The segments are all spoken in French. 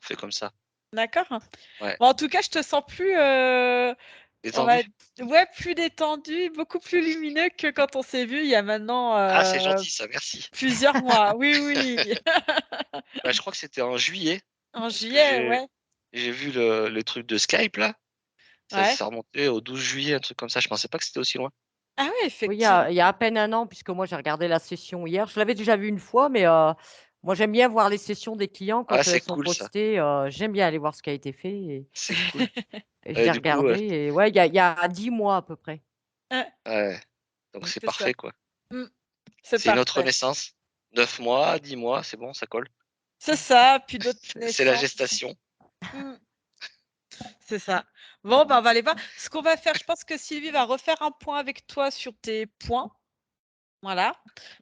fait comme ça. D'accord. Ouais. Bon, en tout cas, je te sens plus, on va Détendu? ouais, plus détendu, beaucoup plus lumineux que quand on s'est vu il y a maintenant, Ah, c'est gentil ça, merci. plusieurs mois. Oui, oui. Bah, je crois que c'était en juillet, En parce que juillet, ouais. j'ai vu le truc de Skype là, Ouais. ça remontait au 12 juillet, un truc comme ça, je pensais pas que c'était aussi loin. Ah ouais, Oui, effectivement. il y a à peine un an, puisque moi j'ai regardé la session hier. Je l'avais déjà vue une fois, mais moi j'aime bien voir les sessions des clients Ah, quand c'est elles sont cool ça, postées, j'aime bien aller voir ce qui a été fait c'est cool. et je Et l'ai du coup, regardé et ouais, il y a 10 mois à peu près. ouais, donc Mmh, c'est c'est ça. parfait quoi. Mmh, c'est C'est une autre parfait. naissance. 9 mois, 10 mois, c'est bon, ça colle. C'est ça, puis d'autres C'est la naissances. gestation. Mmh, c'est ça. Bon, ben, on va aller voir. Ce qu'on va faire, je pense que Sylvie va refaire un point avec toi sur tes points. Voilà.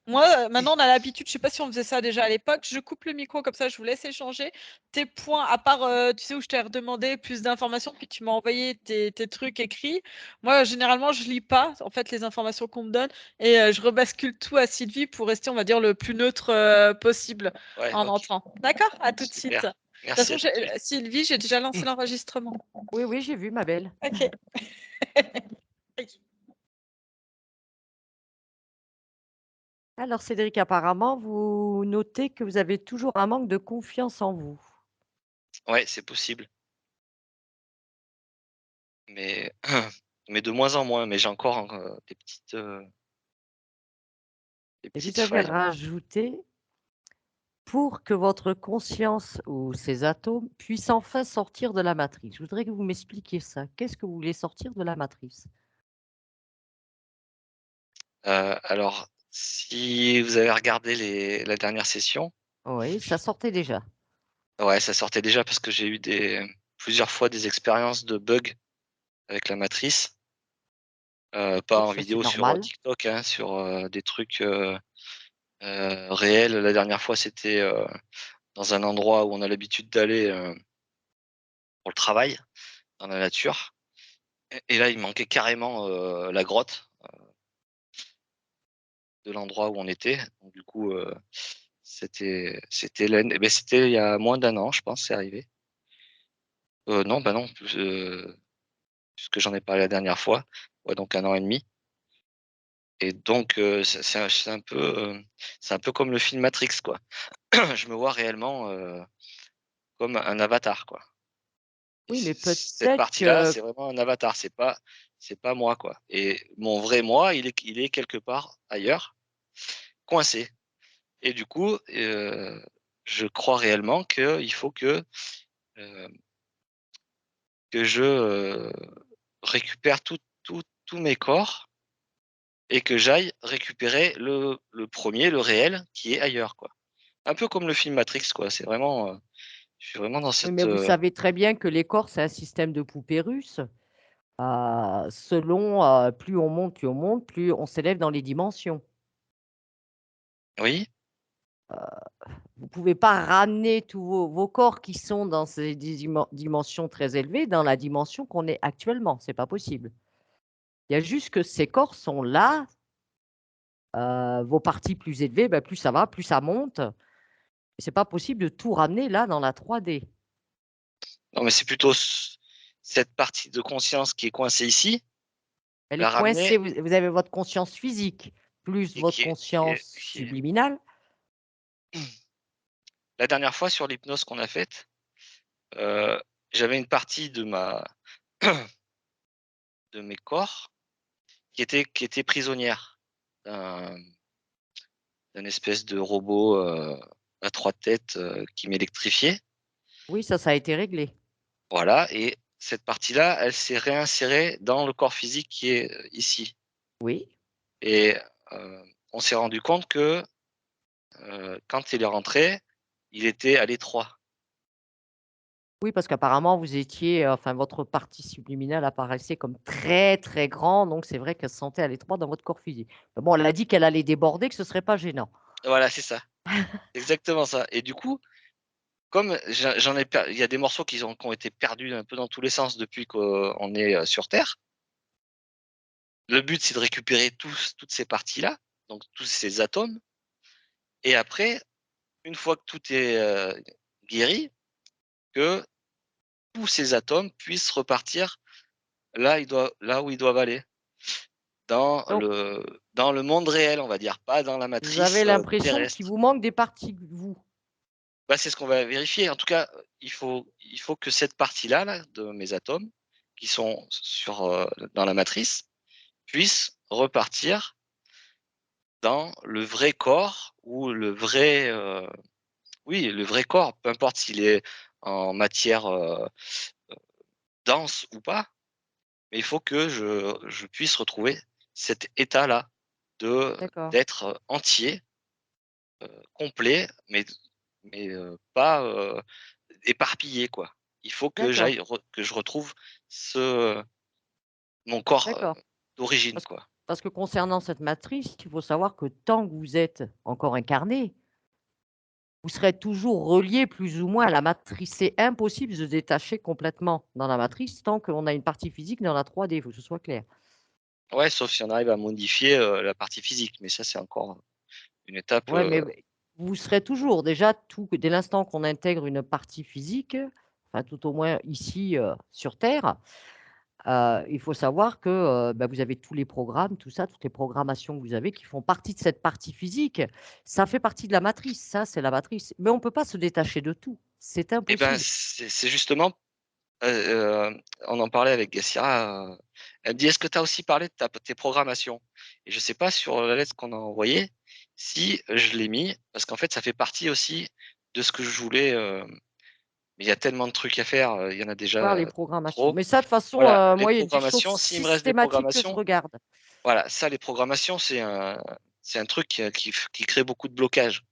Moi, maintenant on a l'habitude, je sais pas si on faisait ça déjà à l'époque, je coupe le micro comme ça je vous laisse échanger. Tes points, à part, tu sais, où je t'ai redemandé plus d'informations, puis tu m'as envoyé tes trucs écrits. Moi, généralement, je lis pas, en fait, les informations qu'on me donne et je rebascule tout à Sylvie pour rester, on va dire, le plus neutre, possible Ouais, en OK, entrant. D'accord? À tout de suite. De super. toute Merci, façon, à tout de suite. Sylvie, j'ai déjà lancé l'enregistrement. Oui, oui, j'ai vu ma belle. OK. Alors Cédric, apparemment, vous notez que vous avez toujours un manque de confiance en vous. Ouais, c'est possible, mais mais de moins en moins, mais j'ai encore, des Et petites vous avez failles. rajouté: «Pour que votre conscience ou ces atomes puissent enfin sortir de la matrice». Je voudrais que vous m'expliquiez ça. Qu'est-ce que vous voulez sortir de la matrice? Alors, si vous avez regardé la dernière session, Oui, ça sortait déjà. ouais, ça sortait déjà parce que j'ai eu plusieurs fois des expériences de bugs avec la matrice, pas Oui, en ça c'est vidéo sur, normal. TikTok, hein, sur, des trucs, réels. La dernière fois, c'était, dans un endroit où on a l'habitude d'aller, pour le travail, dans la nature, et là, il manquait carrément, la grotte de l'endroit où on était. Donc du coup, c'était il y a moins d'un an, je pense, c'est arrivé. Non, bah, non, puisque j'en ai parlé la dernière fois. Ouais, donc un an et demi. Et donc c'est un peu comme le film Matrix, quoi. Je me vois réellement, comme un avatar, quoi. Et Oui, mais cette peut-être partie-là, que c'est vraiment un avatar, c'est pas moi, quoi. Et mon vrai moi, il est quelque part ailleurs, coincé. Et du coup, je crois réellement qu'il faut heu, que je, récupère tous mes corps et que j'aille récupérer le premier, le réel, qui est ailleurs, quoi. Un peu comme le film Matrix, quoi. C'est vraiment, je suis vraiment dans oui, mais cette, vous savez très bien que les corps, c'est un système de poupées russes. Selon, plus on monte, plus on s'élève dans les dimensions. oui? Vous pouvez pas ramener tous vos corps qui sont dans ces dimensions très élevées dans la dimension qu'on est actuellement, c'est pas possible. Il y a juste que ces corps sont là, vos parties plus élevées, bah, plus ça va, plus ça monte. C'est pas possible de tout ramener là dans la 3D. Non, mais c'est plutôt cette partie de conscience qui est coincée ici, Elle est la coincée, ramener, vous avez votre conscience physique, plus et votre conscience qui est subliminale. la dernière fois sur l'hypnose qu'on a faite, heu, j'avais une partie de mes corps qui était prisonnière d'un d'un espèce de robot, à 3 têtes, qui m'électrifiait. Oui, ça a été réglé. Voilà, et cette partie-là, elle s'est réinsérée dans le corps physique qui est, ici, Oui. et on s'est rendu compte que, quand il est rentré, il était à l'étroit. Oui, parce qu'apparemment vous étiez, enfin votre partie subliminale apparaissait comme très, très grand, donc c'est vrai qu'elle se sentait à l'étroit dans votre corps physique. Mais bon, elle a dit qu'elle allait déborder, que ce serait pas gênant. Voilà, c'est ça, exactement ça, et du coup, comme il y a des morceaux qui ont été perdus un peu dans tous les sens depuis qu'on est, sur terre. Le but, c'est de récupérer toutes ces parties-là, donc tous ces atomes, et après, une fois que tout est, guéri, que tous ces atomes puissent repartir là où ils doivent aller, dans Donc, le monde réel, on va dire, pas dans la vous matrice avez l'impression qu'il terrestre. vous manque des parties, vous. Bah, c'est ce qu'on va vérifier. En tout cas, il faut que cette partie-là là, de mes atomes, qui sont dans la matrice, puissent repartir dans le vrai corps ou le vrai, le vrai corps, peu importe s'il est en matière dense ou pas, mais il faut que je puisse retrouver cet état-là D'accord, d'être entier, complet, mais pas éparpillé, quoi. Il faut que d'accord, que je retrouve ce mon corps d'accord. d'origine, Parce, quoi. parce que concernant cette matrice, il faut savoir que tant que vous êtes encore incarné, vous serez toujours relié plus ou moins à la matrice. C'est impossible de se détacher complètement dans la matrice tant qu'on a une partie physique dans la 3D, il faut que ce soit clair. Ouais, sauf si on arrive à modifier la partie physique, mais ça, c'est encore une étape. Ouais, mais vous serez toujours déjà dès l'instant qu'on intègre une partie physique, enfin tout au moins ici sur Terre, il faut savoir que bah, vous avez tous les programmes, tout ça, toutes les programmations que vous avez qui font partie de cette partie physique. Ça fait partie de la matrice, ça c'est la matrice. Mais on ne peut pas se détacher de tout. C'est Et ben, impossible. c'est justement, on en parlait avec Gassira. Elle me dit: «Est-ce que tu as aussi parlé de tes programmations?» Et je sais pas sur la lettre qu'on a envoyée si je l'ai mis, parce qu'en fait, ça fait partie aussi de ce que je voulais. Mais il y a tellement de trucs à faire, il y en a Voir les déjà programmations. trop. Mais ça, de toute façon, Voilà, les moi, il y a des choses programmations, s'il me reste des systématiques que je programmations, regarde. voilà, ça, les programmations, c'est un truc qui crée beaucoup de blocages.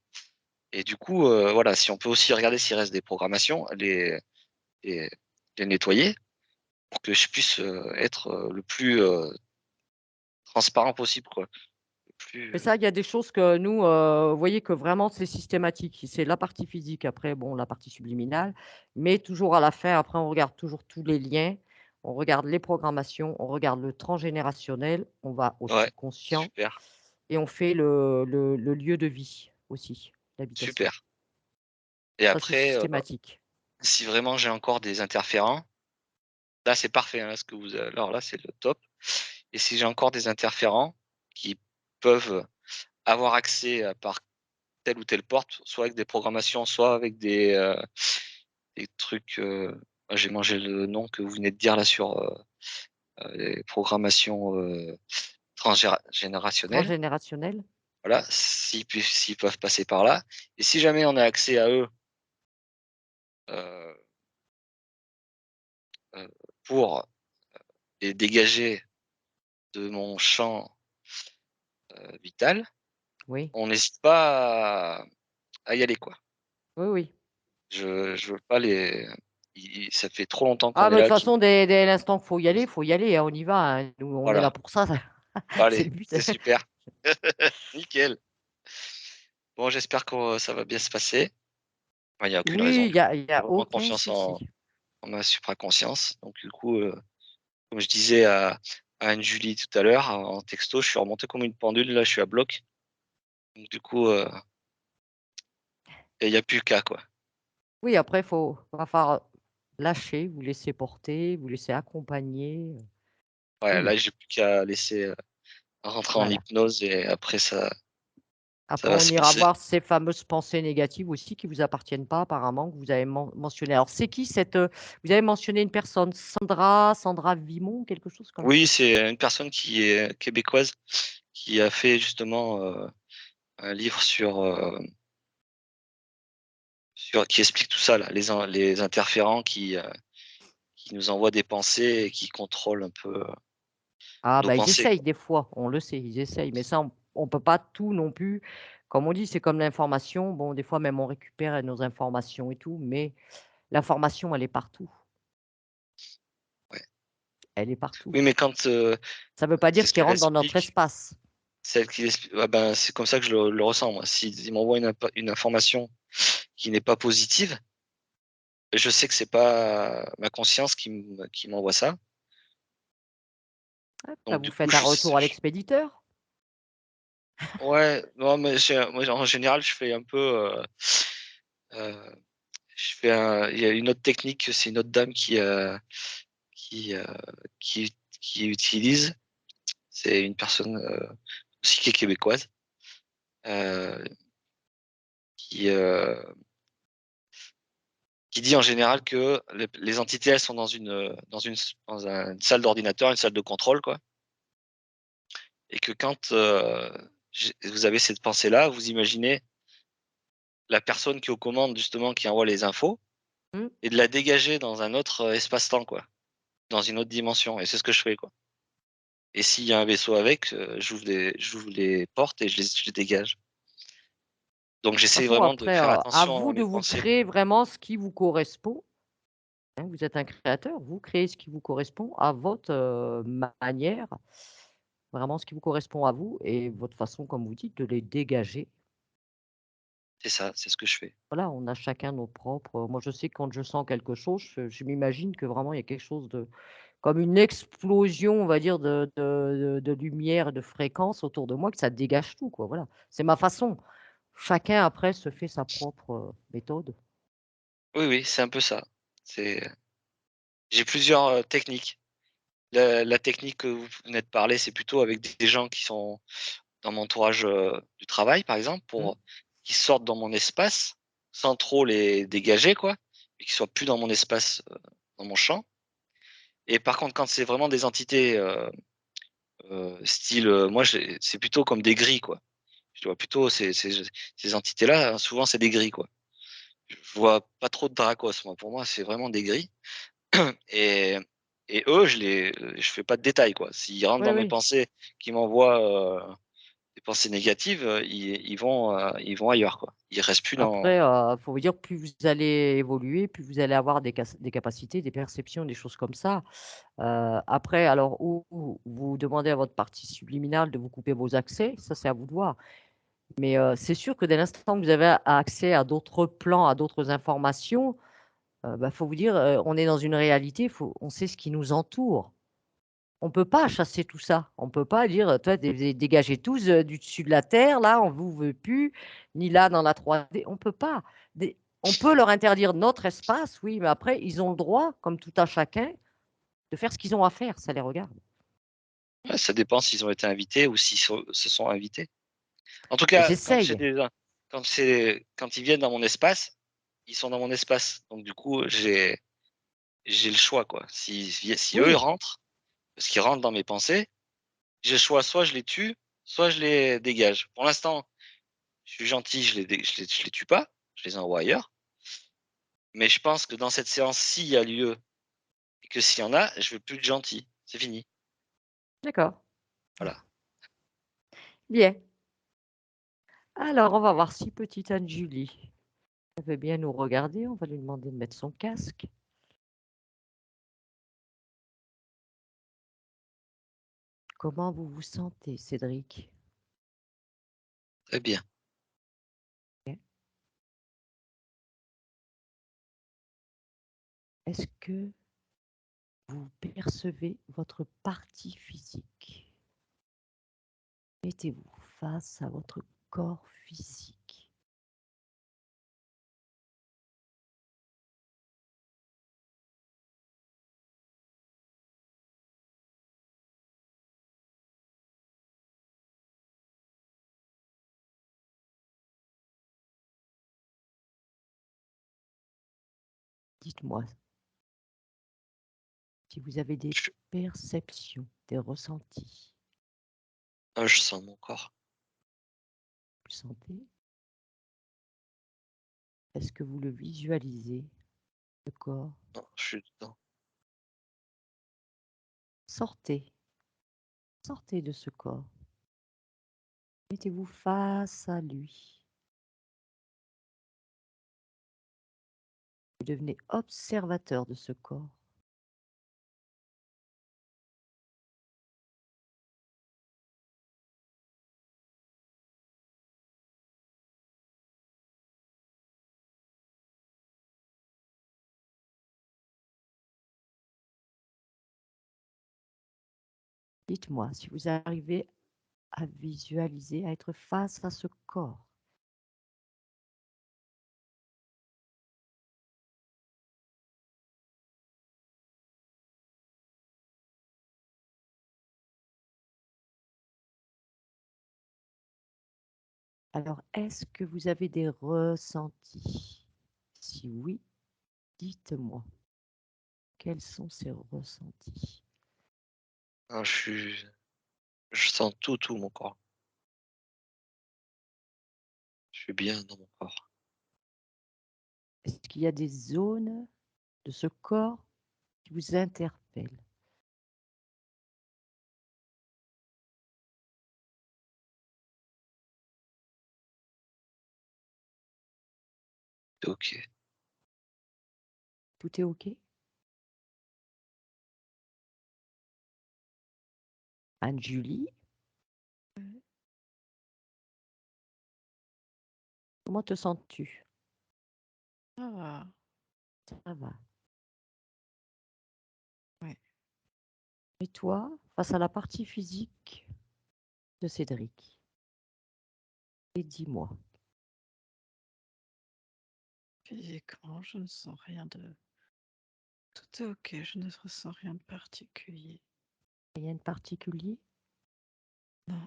Et du coup, voilà, si on peut aussi regarder s'il reste des programmations, les les nettoyer pour que je puisse, être, le plus, transparent possible, quoi. Le plus, Mais ça, il y a des choses que nous, vous voyez que vraiment c'est systématique. C'est la partie physique, après, bon, la partie subliminale, mais toujours à la fin, après, on regarde toujours tous les liens, on regarde les programmations, on regarde le transgénérationnel, on va au ouais, subconscient super, et on fait le lieu de vie aussi, l'habitation. super. Et Ça, c'est après, systématique. si vraiment j'ai encore des interférents, là, c'est parfait, hein, ce que alors là, c'est le top. Et si j'ai encore des interférents qui peuvent avoir accès par telle ou telle porte, soit avec des programmations, soit avec des trucs, j'ai mangé le nom que vous venez de dire là sur, les programmations, transgénérationnelles. Transgénérationnel, Voilà, s'ils peuvent passer par là, et si jamais on a accès à eux, heu pour les dégager de mon champ, vital, oui, on n'hésite pas à y aller, quoi. oui, oui. Je veux pas les i ça fait trop longtemps Ah, qu'on est mais de toute là qui façon, dès l'instant qu'il faut y aller, hein, on y va, hein. Nous, on est là voilà, pour ça, c'est allez, le but. c'est super. Nickel. Bon, j'espère que ça va bien se passer. Enfin, il y a aucune Oui, raison, du coup. il y J'ai a vraiment aucun confiance en souci. ma supraconscience. Donc du coup, comme je disais à Anne-Julie tout à l'heure en texto, je suis remonté comme une pendule, là, je suis à bloc. Donc du coup, il y a plus qu'à, quoi. Oui, après, va falloir lâcher, vous laisser porter, vous laisser accompagner, Ouais, oui, là, j'ai plus qu'à laisser, rentrer en voilà. hypnose et après ça Après, va on se ira passer. voir ces fameuses pensées négatives aussi qui vous appartiennent pas apparemment, que vous avez mentionnées. Alors, c'est qui cette, vous avez mentionné une personne, Sandra Vimon, quelque chose comme ça? Oui, c'est une personne qui est québécoise, qui a fait justement, un livre qui explique tout ça là, les interférents qui nous envoient des pensées et qui contrôlent un peu, Ah, nos bah, ils pensées, essayent quoi. des fois, on le sait, ils essayent, mais ça, on peut pas tout non plus. Comme on dit, c'est comme l'information. Bon, des fois, même on récupère nos informations et tout, mais l'information, elle est partout. Ouais. Elle est partout. Oui, mais quand, Ça veut pas c'est dire ce qu'ils qu'elle rentrent dans notre explique, espace. celle qui expli ah ben, c'est comme ça que je le ressens moi. S'ils m'envoient une information qui n'est pas positive, je sais que c'est pas ma conscience qui m'envoie ça. Ouais, bah, Donc vous du coup, faites un retour à l'expéditeur. ouais, non, mais moi, en général, je fais un peu, heu, il y a une autre technique, c'est une autre dame qui, qui utilise. C'est une personne aussi qui est québécoise, euh, qui, euh, qui dit en général que les entités, elles sont dans une salle d'ordinateur, une salle de contrôle, quoi. Et que quand vous avez cette pensée-là, vous imaginez la personne qui est aux commandes, justement, qui envoie les infos, Mmh. et de la dégager dans un autre espace-temps, quoi, dans une autre dimension. Et c'est ce que je fais, quoi. Et s'il y a un vaisseau avec, j'ouvre les portes et je les dégage. Donc De toute j'essaie façon, vraiment de après, faire à attention à vous de mes vous pensées, créer quoi. vraiment ce qui vous correspond, hein. Vous êtes un créateur, vous créez ce qui vous correspond à votre, manière, vraiment ce qui vous correspond à vous et votre façon, comme vous dites, de les dégager. C'est ça, c'est ce que je fais. Voilà, on a chacun nos propres moi, je sais que quand je sens quelque chose, je m'imagine que vraiment il y a quelque chose de comme une explosion, on va dire, de lumière et de fréquence autour de moi, que ça dégage tout, quoi, voilà. C'est ma façon. Chacun après se fait sa propre, méthode. Oui, oui, c'est un peu ça. C'est J'ai plusieurs techniques. La technique que vous venez de parler, c'est plutôt avec des gens qui sont dans mon entourage du travail, par exemple, Mmh. pour qu'ils sortent dans mon espace sans trop les dégager, quoi, et qu'ils soient plus dans mon espace, dans mon champ. Et par contre, quand c'est vraiment des entités style, c'est plutôt comme des grilles, quoi. Je vois plutôt ces entités-là, hein, souvent c'est des grilles, quoi. Je vois pas trop de Dracos, moi. Pour moi, c'est vraiment des grilles. Et, et eux, je fais pas de détails, quoi. S'ils rentrent Oui, dans mes oui. pensées, qu'ils m'envoient des pensées négatives, ils vont ailleurs, quoi. Ils restent plus dans. Après, faut vous dire, plus vous allez évoluer, plus vous allez avoir des capacités, des perceptions, des choses comme ça. Après, alors, ou vous demandez à votre partie subliminale de vous couper vos accès, ça, c'est à vous de voir. Mais, c'est sûr que dès l'instant que vous avez accès à d'autres plans, à d'autres informations, bah, faut vous dire, on est dans une réalité, on sait ce qui nous entoure. On peut pas chasser tout ça. On peut pas dire, «Toi, dégagez tous, du dessus de la terre, là, on vous veut plus, ni là dans la 3D». On peut pas. On peut leur interdire notre espace, oui, mais après, ils ont le droit, comme tout à chacun, de faire ce qu'ils ont à faire, ça les regarde. Ouais, ça dépend s'ils ont été invités ou se sont invités. En tout Ils cas, essayent. quand ils viennent dans mon espace, ils sont dans mon espace. Donc du coup, j'ai le choix, quoi. Si eux ils Oui, rentrent, parce qu'ils rentrent dans mes pensées, j'ai le choix, soit je les tue, soit je les dégage. Pour l'instant, je suis gentil, je les tue pas, je les envoie ailleurs. Mais je pense que dans cette séance, s'il y a lieu et que s'il y en a, je veux plus de gentil. C'est fini. d'accord. Voilà. Bien. Alors, on va voir si petite Anne-Julie, elle veut bien nous regarder. On va lui demander de mettre son casque. Comment vous vous sentez, Cédric? Très bien. Bien. Est-ce que vous percevez votre partie physique? Mettez-vous face à votre corps physique. Dites-moi si vous avez des Je, perceptions, des ressentis. je sens mon corps. Vous le sentez? Est-ce que vous le visualisez, le corps? Non, je suis dedans. Sortez, sortez de ce corps. Mettez-vous face à lui. Vous devenez observateur de ce corps. Dites-moi si vous arrivez à visualiser, à être face à ce corps. Alors, est-ce que vous avez des ressentis? Si oui, dites-moi. Quels sont ces ressentis? Ah, je sens tout mon corps. Je suis bien dans mon corps. Est-ce qu'il y a des zones de ce corps qui vous interpellent? C'est OK. Tout est OK? Anne-Julie, comment te sens-tu? Ça va. Ça va. Ouais. Et toi, face à la partie physique de Cédric? Et dis-moi. Physiquement, je ne sens rien de. Tout est ok, je ne ressens rien de particulier. Rien de particulier? Non.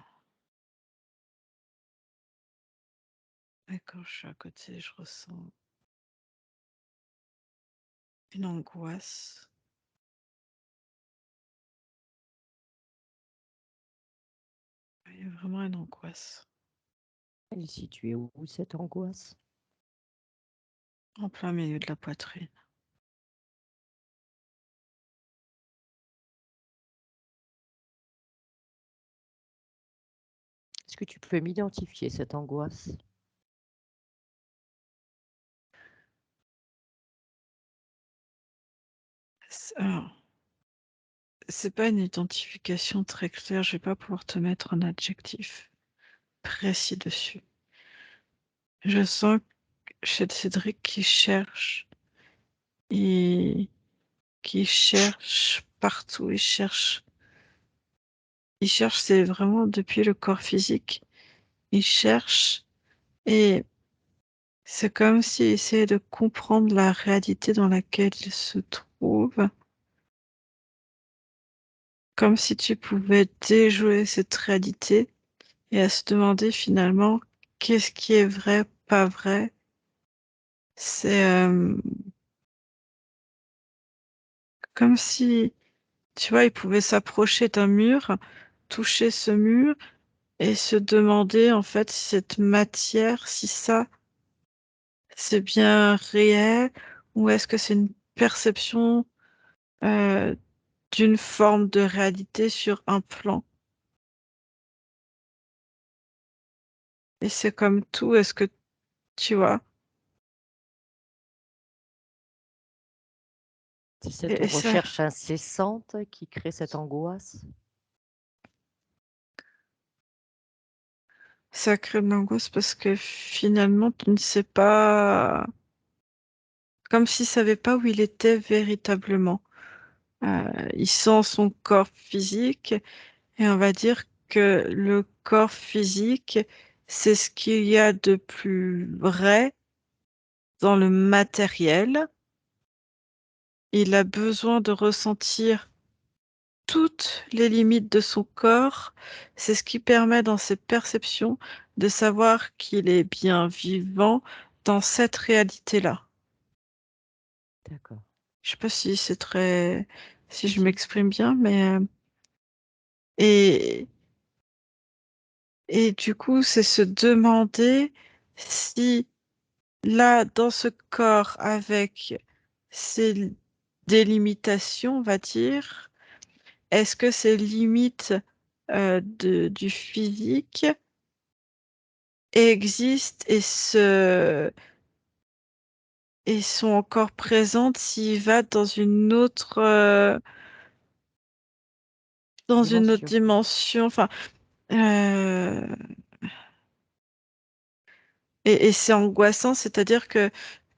Et quand je suis à côté, je ressens une angoisse. Il y a vraiment une angoisse. Elle est située où cette angoisse? En plein milieu de la poitrine. Est-ce que tu peux m'identifier cette angoisse? Alors, c'est pas une identification très claire, je vais pas pouvoir te mettre un adjectif précis dessus. Je sens chez Cédric qui cherche partout, il cherche, c'est vraiment depuis le corps physique, il cherche et c'est comme s'il essayait de comprendre la réalité dans laquelle il se trouve, comme si tu pouvais déjouer cette réalité et à se demander finalement qu'est-ce qui est vrai, pas vrai. C'est comme si, tu vois, il pouvait s'approcher d'un mur, toucher ce mur et se demander en fait si cette matière, si ça, c'est bien réel ou est-ce que c'est une perception euh, d'une forme de réalité sur un plan. Et c'est comme tout, est-ce que tu vois? C'est cette Et ça, recherche incessante qui crée cette angoisse? ça crée de l'angoisse parce que finalement, tu ne sais pas, comme s'il savait pas où il était véritablement. Il sent son corps physique et on va dire que le corps physique, c'est ce qu'il y a de plus vrai dans le matériel. Il a besoin de ressentir toutes les limites de son corps. C'est ce qui permet dans ses perceptions de savoir qu'il est bien vivant dans cette réalité-là. D'accord. Je sais pas si c'est très, si je Si. m'exprime bien, mais et et du coup, c'est se demander si là, dans ce corps avec ses délimitations, on va dire, est-ce que ces limites du physique existent et sont encore présentes s'il va dans une autre Dimension. dimension. Enfin, euh, et c'est angoissant, c'est-à-dire que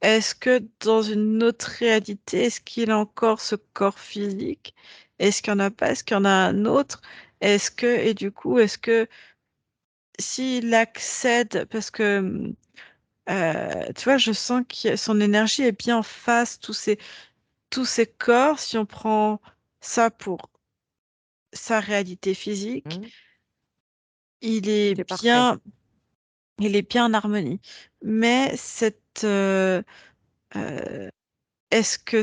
est-ce que dans une autre réalité, est-ce qu'il a encore ce corps physique? Est-ce qu'il n'y en a pas? Est-ce qu'il y en a un autre? Et du coup, est-ce que s'il accède, parce que tu vois, je sens que son énergie est bien en face, tous ces corps, si on prend ça pour sa réalité physique, Hmm. il est Tout est parfait. bien, il est bien en harmonie. Mais est-ce que,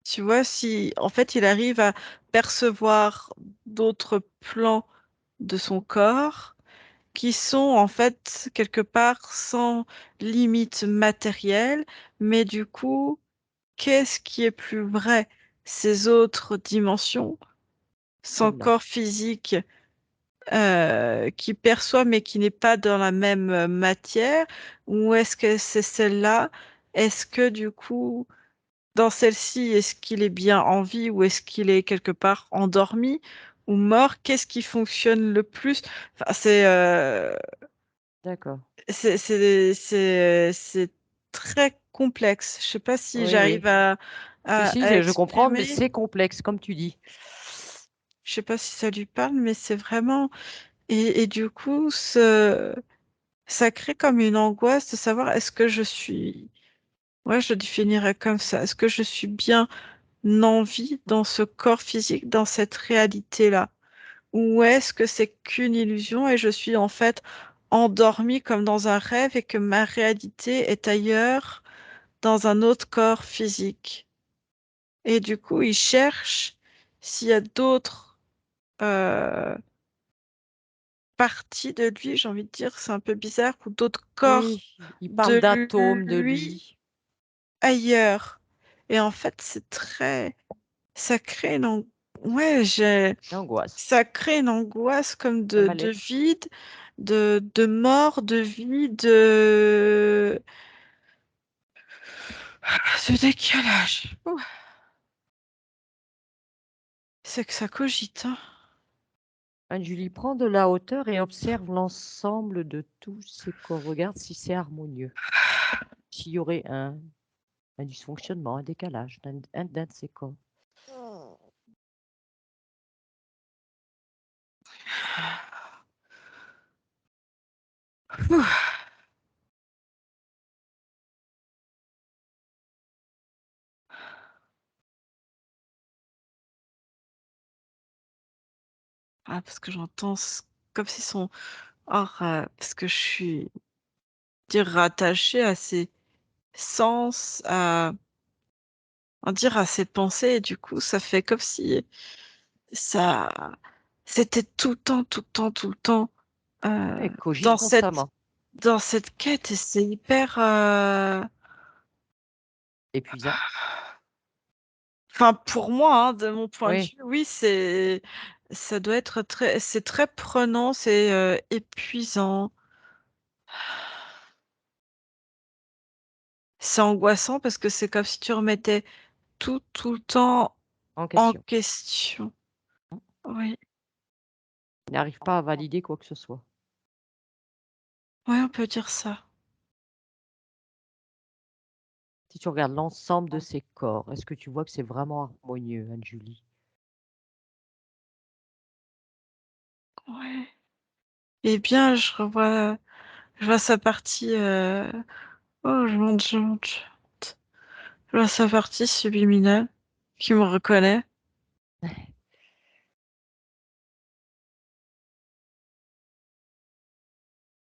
tu vois, si en fait il arrive à percevoir d'autres plans de son corps qui sont en fait quelque part sans limite matérielle, mais du coup, qu'est-ce qui est plus vrai? Ces autres dimensions, son Celle-là. corps physique qui perçoit mais qui n'est pas dans la même matière, ou est-ce que c'est celle-là? Est-ce que du coup, dans celle-ci, est-ce qu'il est bien en vie ou est-ce qu'il est quelque part endormi ou mort? Qu'est-ce qui fonctionne le plus? Enfin, D'accord. c'est très complexe. Je sais pas si Oui, oui. j'arrive à, Si, à, si, à je comprends, mais exprimer. c'est complexe, comme tu dis. Je sais pas si ça lui parle, mais c'est vraiment. Et du coup, ça crée comme une angoisse de savoir est-ce que je suis. Ouais, je le définirais comme ça. Est-ce que je suis bien en vie dans ce corps physique, dans cette réalité-là? Ou est-ce que c'est qu'une illusion et je suis en fait endormie comme dans un rêve et que ma réalité est ailleurs, dans un autre corps physique? Et du coup, il cherche s'il y a d'autres parties de lui, j'ai envie de dire, c'est un peu bizarre, ou d'autres corps Oui, il parle de d'atomes de lui lui. ailleurs. Et en fait, ça crée ouais, L'angoisse, ça crée une angoisse comme un de mal-être. vide, de mort, de vie, de décalage. Ouh, c'est que ça cogite, hein. Anne-Julie, prends de la hauteur et observe l'ensemble de tous ces corps. Regarde si c'est harmonieux. S'il y aurait un dysfonctionnement, un décalage d'un de ces corps. Ouh. Ah, parce que comme si son... parce que je suis dire rattachée à ses sens, dire à ses pensées, et du coup, ça fait comme si ça, c'était tout le temps, tout le temps, tout le temps, Elle cogite dans cette, constamment, dans cette quête, et c'est hyper, épuisant. enfin, pour moi, hein, de mon point de Oui, vue, oui, ça doit être c'est très prenant, c'est épuisant, c'est angoissant parce que c'est comme si tu remettais tout le temps en en question. question. Oui, Il n'arrive pas à valider quoi que ce soit. oui, on peut dire ça. Si tu regardes l'ensemble de ces corps, est-ce que tu vois que c'est vraiment harmonieux, Anne-Julie? Ouais. Eh bien, je vois sa partie. Oh, je monte. Je vois sa partie subliminale qui me reconnaît.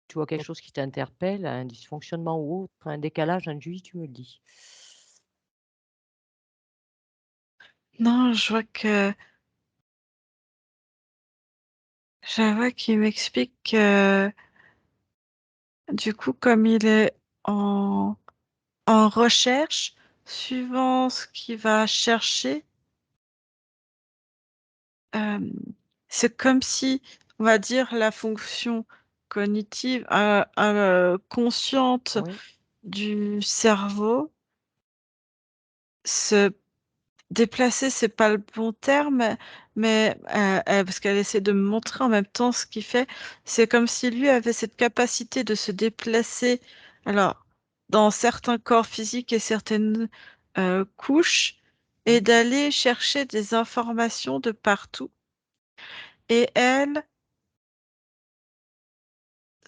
Tu vois quelque chose qui t'interpelle, un dysfonctionnement ou autre, un décalage, Anne-Julie, tu me le dis. Non, je vois qu'il m'explique que du coup, comme il est en recherche, suivant ce qu'il va chercher, euh, c'est comme si, on va dire, la fonction cognitive, consciente Oui, du cerveau se déplacer, c'est pas le bon terme, mais parce qu'elle essaie de me montrer en même temps ce qu'il fait, c'est comme si lui avait cette capacité de se déplacer, alors, dans certains corps physiques et certaines couches, et oui, d'aller chercher des informations de partout. Et elle,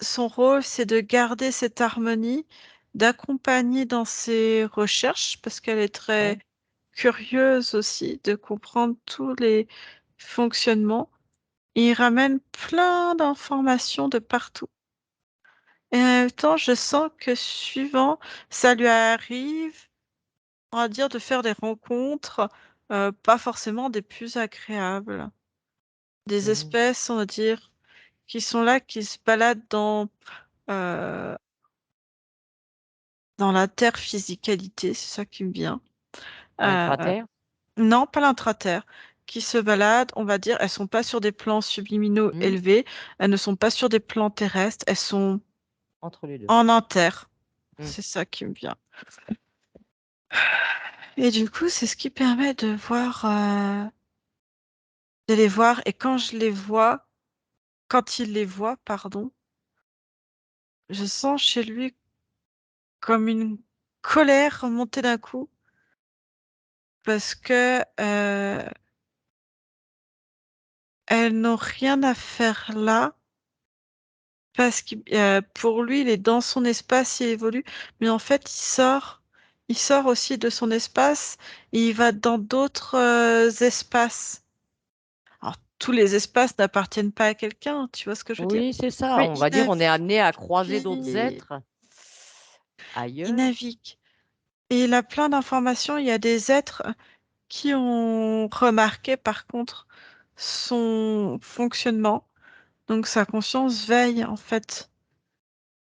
son rôle, c'est de garder cette harmonie, d'accompagner dans ses recherches, parce qu'elle est très oui. curieuse aussi de comprendre tous les fonctionnements. Il ramène plein d'informations de partout. Et en même temps, je sens que suivant, ça lui arrive, on va dire, de faire des rencontres, pas forcément des plus agréables. Des Mmh. espèces, on va dire, qui sont là, qui se baladent euh, dans la terre physicalité, c'est ça qui me vient. Euh, L'intraterre? non, pas l'intraterre. Qui se baladent, on va dire, elles sont pas sur des plans subliminaux Mmh. élevés, elles ne sont pas sur des plans terrestres, elles sont Entre les 2. en inter. Mmh. C'est ça qui me vient. Et du coup, c'est ce qui permet de les voir. Et quand je les vois, quand il les voit, pardon, je sens chez lui comme une colère monter d'un coup parce que elles n'ont rien à faire là. Parce que pour lui, il est dans son espace, il évolue, mais en fait, il sort aussi de son espace et il va dans d'autres espaces. Alors, tous les espaces n'appartiennent pas à quelqu'un, tu vois ce que je veux dire? Oui, c'est ça. Mais On va dire, on est amené à croiser d'autres êtres il ailleurs. navigue. Et il a plein d'informations. Il y a des êtres qui ont remarqué, par contre, son fonctionnement. Donc, sa conscience veille, en fait.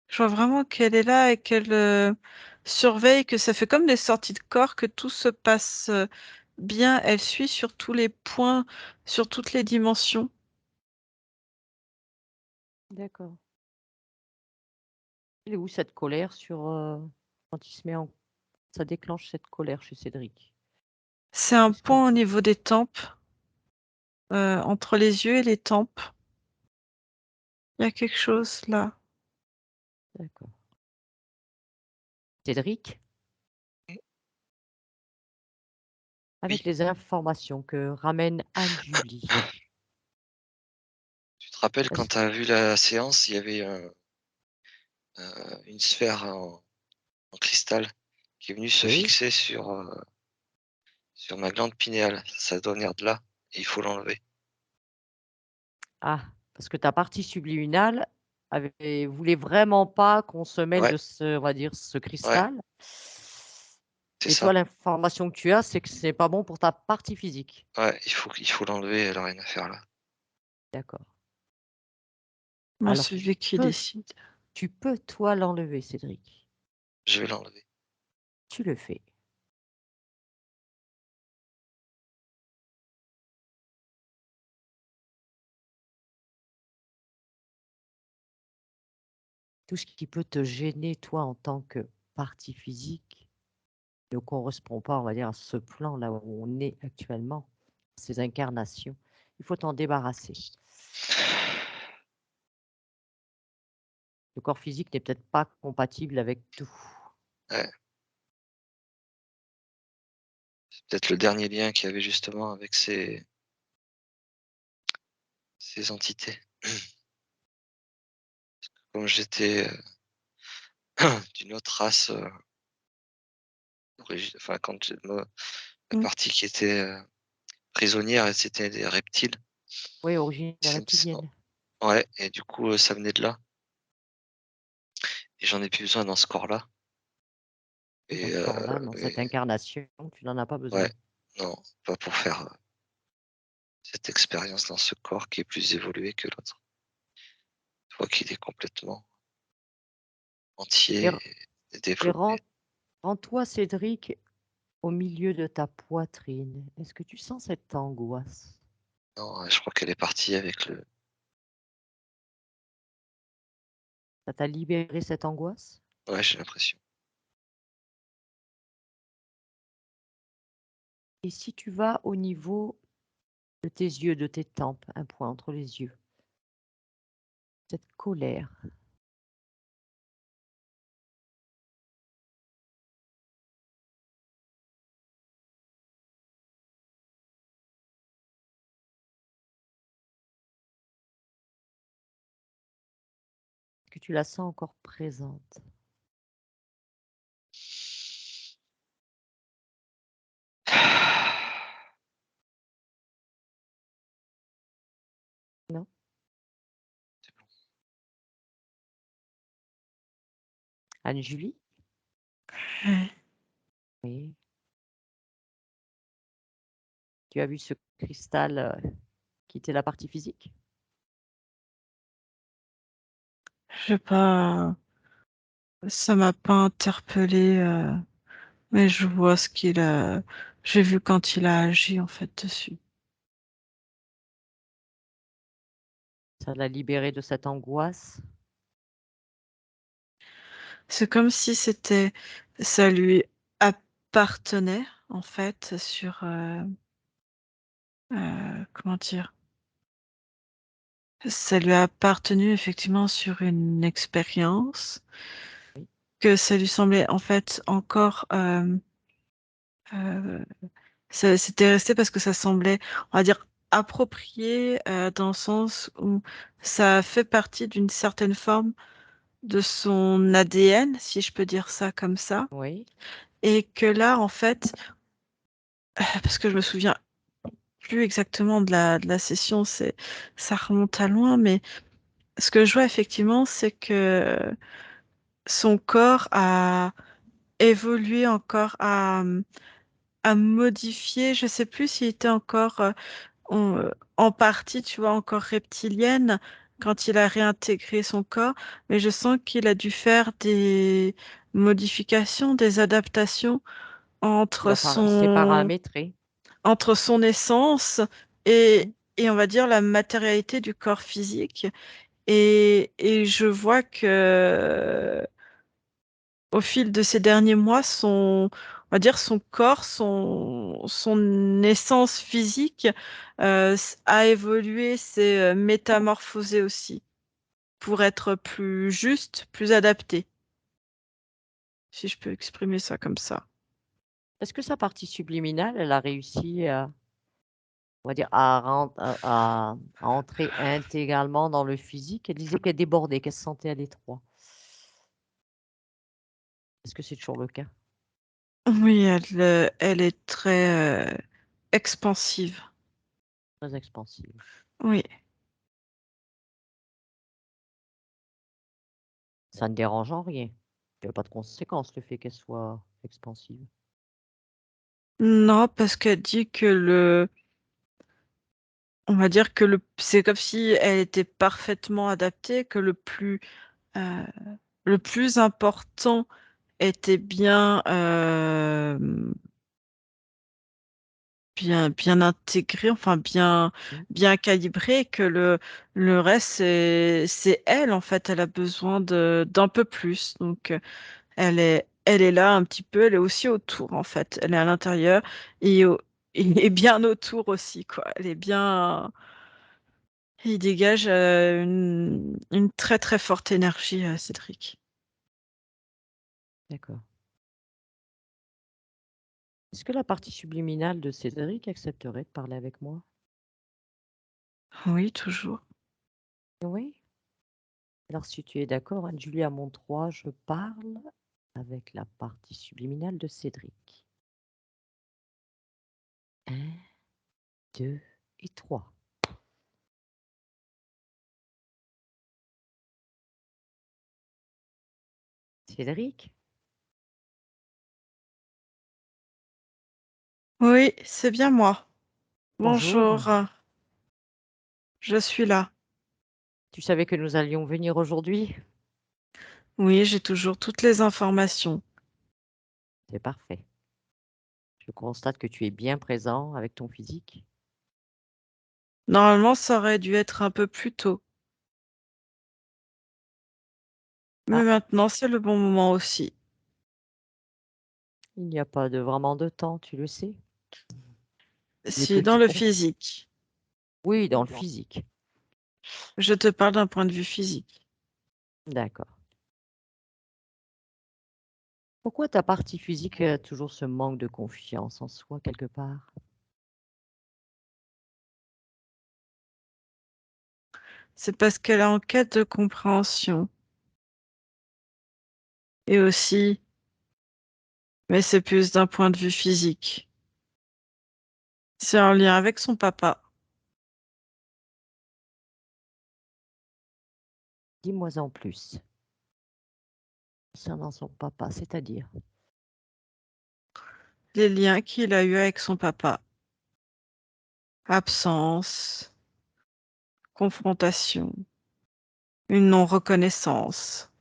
Je vois vraiment qu'elle est là et qu'elle surveille, que ça fait comme des sorties de corps, que tout se passe bien. Elle suit sur tous les points, sur toutes les dimensions. D'accord. Elle est où cette colère sur, quand il se met en ça déclenche cette colère chez Cédric? C'est un Qu'est-ce que point au niveau des tempes, entre les yeux et les tempes. Il y a quelque chose là. d'accord. Cédric, Oui, avec les informations que ramène Anne-Julie, tu te rappelles quand est-ce tu as vu la séance, il y avait une sphère en cristal qui est venue se oui? fixer sur ma glande pinéale. Ça doit venir de là et il faut l'enlever. Ah, parce que ta partie subliminale voulait vraiment pas qu'on se mêle Ouais, de ce on va dire, ce ouais, cristal c'est et ça. toi, l'information que tu as, c'est que c'est pas bon pour ta partie physique. Ouais, il faut l'enlever, elle a rien à faire là. D'accord. Moi, Alors c'est lui qui peux décide. tu peux, toi, l'enlever, Cédric. Je vais l'enlever. Tu le fais. Tout ce qui peut te gêner, toi, en tant que partie physique, ne correspond pas, on va dire, à ce plan là où on est actuellement, ces incarnations. Il faut t'en débarrasser. Le corps physique n'est peut-être pas compatible avec tout. Ouais, c'est peut-être le dernier lien qu'il y avait justement avec ces entités. Comme j'étais d'une autre race, enfin quand la Mm. partie qui était prisonnière, c'était des reptiles. Oui, origine C'est reptilienne. Ouais, et du coup, ça venait de là et j'en ai plus besoin dans ce corps-là Et dans et ce corps-là, dans cette incarnation, tu n'en as pas ouais, besoin. non, pas pour faire, cette expérience dans ce corps qui est plus évolué que l'autre. Je vois qu'il est complètement Et, entier r- et et développé. rends-toi, Cédric, au milieu de ta poitrine. Est-ce que tu sens cette angoisse? Non, je crois qu'elle est partie avec le Ça t'a libéré cette angoisse? ouais, j'ai l'impression. Et si tu vas au niveau de tes yeux, de tes tempes, un point entre les yeux, cette colère, est-ce que tu la sens encore présente? Non? Anne-Julie? Ouais. Oui. Tu as vu ce cristal quitter la partie physique? Je sais pas, ça m'a pas interpellé, mais je vois ce qu'il a. J'ai vu quand il a agi en fait dessus. Ça l'a libéré de cette angoisse? C'est comme si ça lui appartenait en fait sur, comment dire? Ça lui a appartenu effectivement sur une expérience, Oui. que ça lui semblait en fait encore, heu, c'était resté parce que ça semblait, on va dire, approprié, dans le sens où ça fait partie d'une certaine forme de son ADN, si je peux dire ça comme ça, Oui. et que là, en fait, parce que je me souviens plus exactement de la session, ça remonte à loin, mais ce que je vois effectivement, c'est que son corps a évolué encore, à modifier, je sais plus s'il était encore, en partie, tu vois, encore reptilienne quand il a réintégré son corps, mais je sens qu'il a dû faire des modifications, des adaptations entre Il s'est son paramétré. entre son essence Mmh. et on va dire la matérialité du corps physique, et je vois que au fil de ces derniers mois, on va dire son corps, son essence physique, a évolué, s'est, métamorphosé aussi, pour être plus juste, plus adapté, si je peux exprimer ça comme ça. Est-ce que sa partie subliminale, elle a réussi à, on va dire, à entrer intégralement dans le physique? Elle disait qu'elle débordait, qu'elle se sentait à l'étroit. Est-ce que c'est toujours le cas? Oui, elle est très, expansive. Très expansive. Oui. Ça ne dérange en rien. Il y a pas de conséquence, le fait qu'elle soit expansive. Non, parce qu'elle dit que on va dire que c'est comme si elle était parfaitement adaptée, que heu, le plus important était bien, bien intégré, enfin Mmh. bien calibré, que le reste, c'est elle, en fait. Elle a besoin d'un peu plus, donc elle est là un petit peu, elle est aussi autour, en fait. Elle est à l'intérieur et au et bien autour aussi, quoi. Elle est bien. Il dégage, une très, très forte énergie, Cédric. D'accord. Est-ce que la partie subliminale de Cédric accepterait de parler avec moi? Oui, toujours. Oui? Alors si tu es d'accord, Anne-Julie, à mon 3, je parle avec la partie subliminale de Cédric. 1, 2 et 3. Cédric? Oui, c'est bien moi. Bonjour. Bonjour, je suis là. Tu savais que nous allions venir aujourd'hui? Oui, j'ai toujours toutes les informations. C'est parfait. Je constate que tu es bien présent avec ton physique. Normalement, ça aurait dû être un peu plus tôt, mais Ah, maintenant, c'est le bon moment aussi. il n'y a pas de vraiment de temps, tu le sais. Mais que Si, dans tu le comptes. physique. Oui, dans le physique. Je te parle d'un point de vue physique. D'accord. Pourquoi ta partie physique a toujours ce manque de confiance en soi quelque part? C'est parce qu'elle est en quête de compréhension et aussi, mais c'est plus d'un point de vue physique. C'est en lien avec son papa. Dis-moi en plus. Concernant son papa, c'est-à-dire? Les liens qu'il a eus avec son papa. Absence, confrontation, une non-reconnaissance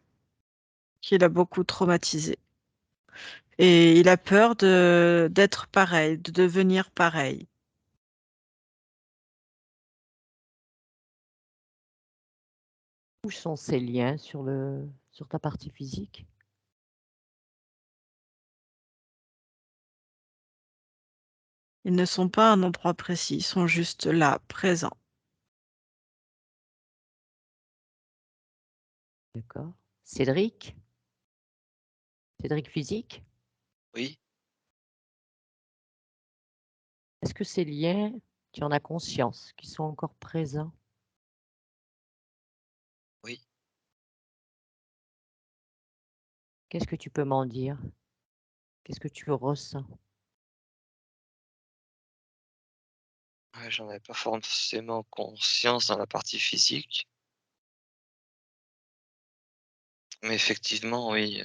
qui l'a beaucoup traumatisé. Et il a peur d'être pareil, de devenir pareil. Où sont ces liens sur ta partie physique? Ils ne sont pas à un endroit précis, ils sont juste là, présents. D'accord. Cédric? Cédric physique? Oui, Est-ce que ces liens, tu en as conscience, qu'ils sont encore présents? oui. Qu'est-ce que tu peux m'en dire? Qu'est-ce que tu ressens? Ouais, j'en avais pas forcément conscience dans la partie physique. Mais effectivement, oui,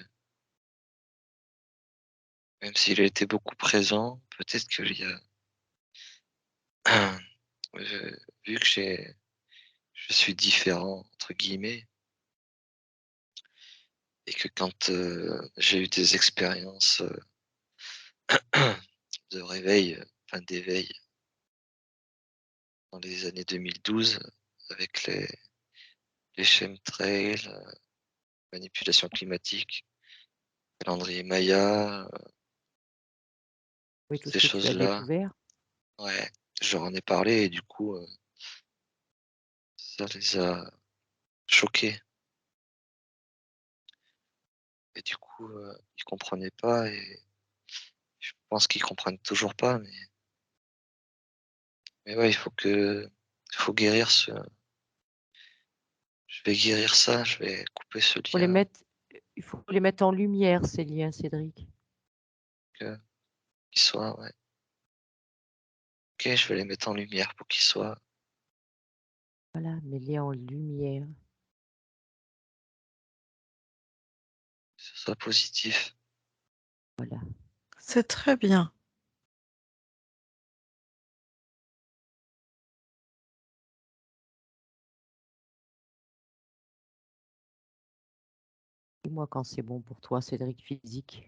même s'il a été beaucoup présent, peut-être qu'il y a vu que je suis «différent» entre guillemets et que quand, j'ai eu des expériences, de réveil, enfin d'éveil dans les années 2012 avec les chemtrails, manipulation climatique, calendrier Maya, Oui, tout toutes ce ces que tu as choses-là. découvert? Ouais, je leur en ai parlé et du coup, ça les a choqués et du coup, ils comprenaient pas et je pense qu'ils comprennent toujours pas mais ouais, il faut guérir je vais guérir ça, je vais couper ce Faut les lien, mettre Il faut les mettre en lumière, ces liens, Cédric. qu'il soit ouais. OK, je vais les mettre en lumière pour qu'ils soient Voilà, mets-les en lumière. que ce soit positif. Voilà. C'est très bien. Dis-moi quand c'est bon pour toi, Cédric physique.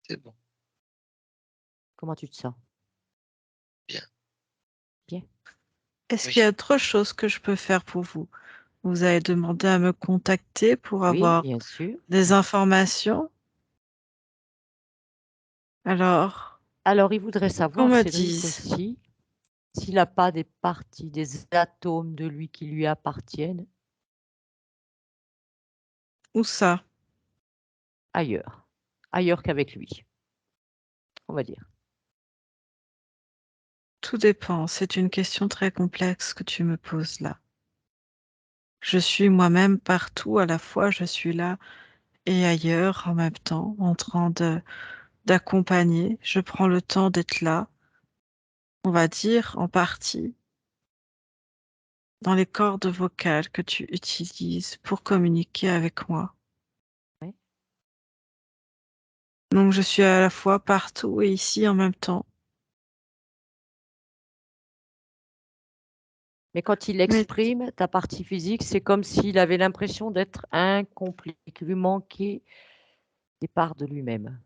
C'est bon, Comment tu te sens? bien. Bien? Est-ce qu'il y Oui, a autre chose que je peux faire pour vous? Vous avez demandé à me contacter pour Oui, avoir bien sûr. des informations. Alors, Alors, il voudrait qu'on savoir, me Cédric dise aussi, s'il n'a pas des parties, des atomes de lui qui lui appartiennent où ça? ailleurs. Ailleurs qu'avec lui, on va dire. Tout dépend. C'est une question très complexe que tu me poses là. Je suis moi-même partout à la fois, je suis là et ailleurs en même temps, en train d'accompagner. Je prends le temps d'être là, on va dire, en partie, dans les cordes vocales que tu utilises pour communiquer avec moi. Ouais. Donc je suis à la fois partout et ici en même temps. Mais quand il Mais exprime ta partie physique, c'est comme s'il avait l'impression d'être incomplet, qu'il lui manquait des parts de lui-même,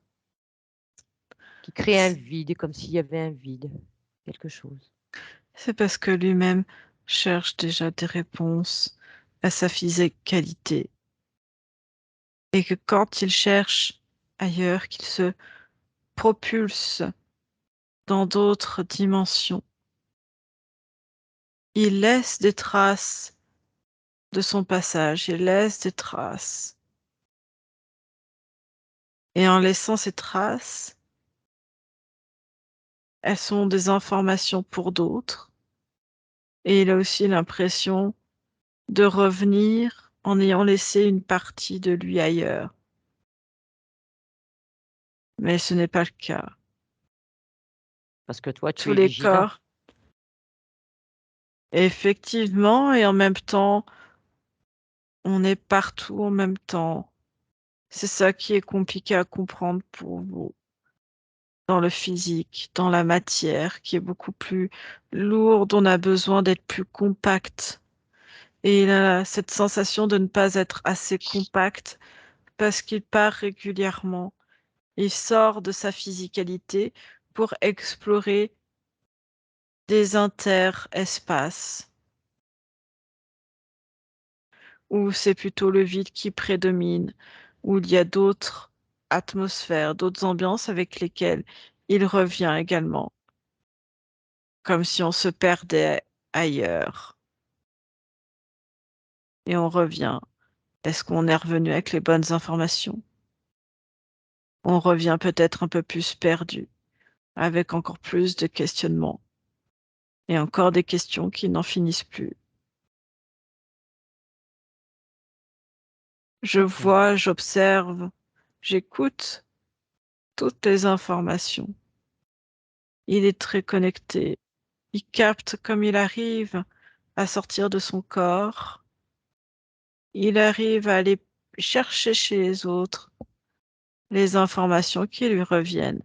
qui crée un vide, comme s'il y avait un vide, quelque chose. c'est parce que lui-même cherche déjà des réponses à sa physicalité et que quand il cherche ailleurs, qu'il se propulse dans d'autres dimensions, il laisse des traces de son passage, il laisse des traces. Et en laissant ces traces, elles sont des informations pour d'autres. Et il a aussi l'impression de revenir en ayant laissé une partie de lui ailleurs. Mais ce n'est pas le cas. Parce que toi, tu Tous es les vigilant. corps, effectivement, et en même temps, on est partout en même temps. C'est ça qui est compliqué à comprendre pour vous. Dans le physique, dans la matière, qui est beaucoup plus lourde, on a besoin d'être plus compact. Et il a cette sensation de ne pas être assez compact parce qu'il part régulièrement. Il sort de sa physicalité pour explorer des interespaces où c'est plutôt le vide qui prédomine, où il y a d'autres atmosphères, d'autres ambiances avec lesquelles il revient également, comme si on se perdait ailleurs. Et on revient. Est-ce qu'on est revenu avec les bonnes informations? On revient peut-être un peu plus perdu, avec encore plus de questionnements et encore des questions qui n'en finissent plus. Je Ok. vois, j'observe, j'écoute toutes les informations. Il est très connecté. Il capte comme il arrive à sortir de son corps. Il arrive à aller chercher chez les autres les informations qui lui reviennent.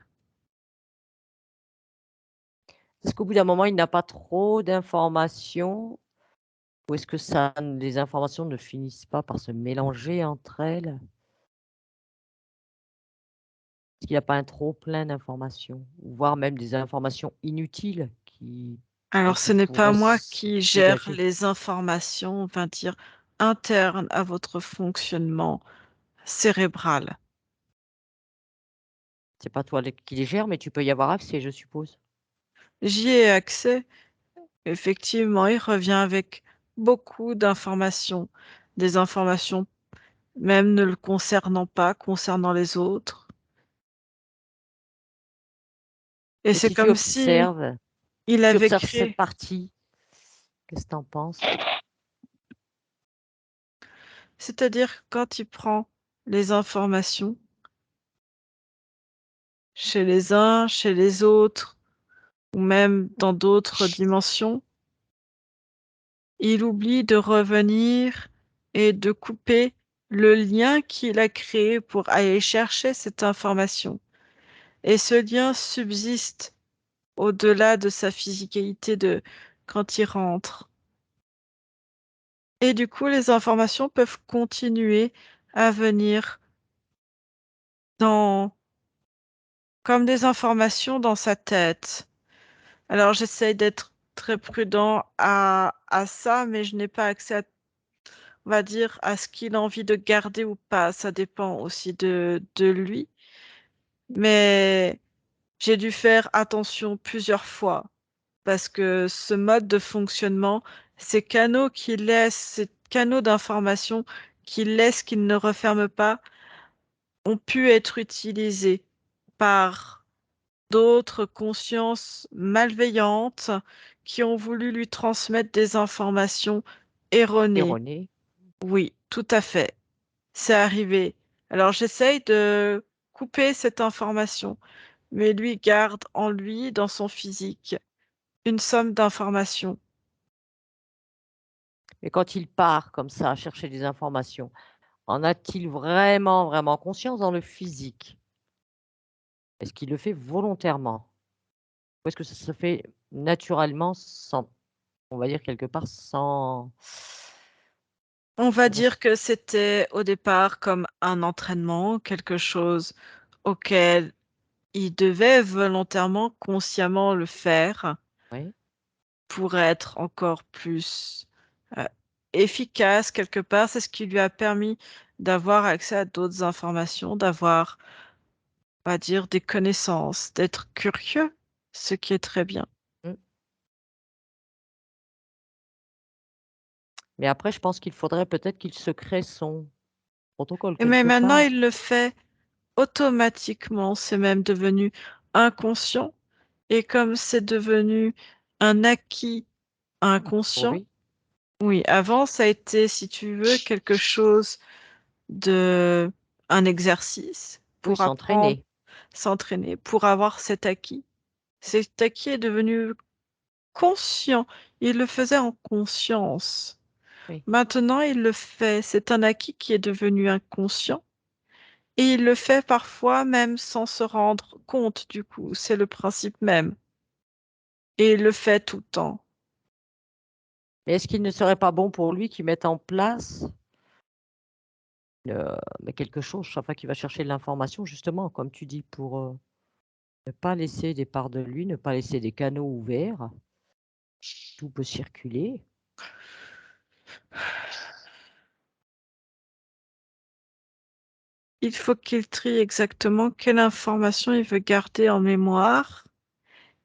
Est-ce qu'au bout d'un moment, il n'a pas trop d'informations ou est-ce que les informations ne finissent pas par se mélanger entre elles? Est-ce qu'il n'y a pas un trop plein d'informations, voire même des informations inutiles dont Alors, ce il n'est pas pourrait moi se qui gère dégager? les informations, on va dire, internes à votre fonctionnement cérébral. C'est pas toi qui les gère, mais tu peux y avoir accès, je suppose. J'y ai accès. Effectivement, il revient avec beaucoup d'informations, des informations même ne le concernant pas, concernant les autres. Et Et c'est si tu comme si observes, il tu avait observes cette créé. partie, qu'est-ce que tu en penses? C'est-à-dire quand il prend les informations chez les uns, chez les autres, ou même dans d'autres dimensions, il oublie de revenir et de couper le lien qu'il a créé pour aller chercher cette information. Et ce lien subsiste au-delà de sa physicalité de quand il rentre. Et du coup, les informations peuvent continuer à venir dans, comme des informations dans sa tête. Alors, j'essaye d'être très prudent à ça, mais je n'ai pas accès à, on va dire, à ce qu'il a envie de garder ou pas. Ça dépend aussi de lui. Mais j'ai dû faire attention plusieurs fois parce que ce mode de fonctionnement, ces canaux d'information qu'il laisse, qu'il ne referme pas, ont pu être utilisés par d'autres consciences malveillantes qui ont voulu lui transmettre des informations erronées. Erroné. Oui, tout à fait. C'est arrivé. Alors j'essaye de couper cette information, mais lui garde en lui, dans son physique, une somme d'informations. Et quand il part comme ça, chercher des informations, en a-t-il vraiment, vraiment conscience dans le physique? Est-ce qu'il le fait volontairement? Ou est-ce que ça se fait naturellement sans, on va dire quelque part, sans On va comment dire que c'était au départ comme un entraînement, quelque chose auquel il devait volontairement, consciemment le faire oui? pour être encore plus euh, efficace quelque part. C'est ce qui lui a permis d'avoir accès à d'autres informations, d'avoir, on va dire, des connaissances, d'être curieux, ce qui est très bien. Mmh. Mais après, je pense qu'il faudrait peut-être qu'il se crée son protocole Mais quelque maintenant, part. il le fait automatiquement, c'est même devenu inconscient. Et comme c'est devenu un acquis inconscient, Oui, oui, avant, ça a été, si tu veux, quelque chose de, un exercice oui, pour apprendre. s'entraîner. s'entraîner pour avoir cet acquis. Cet acquis est devenu conscient. Il le faisait en conscience. Oui. Maintenant, il le fait. C'est un acquis qui est devenu inconscient. Et il le fait parfois même sans se rendre compte, du coup. C'est le principe même. Et il le fait tout le temps. Mais est-ce qu'il ne serait pas bon pour lui qu'il mette en place mais quelque chose chaque fois qu'il va chercher de l'information, justement, comme tu dis, pour ne pas laisser des parts de lui, ne pas laisser des canaux ouverts, tout peut circuler. Il faut qu'il trie exactement quelle information il veut garder en mémoire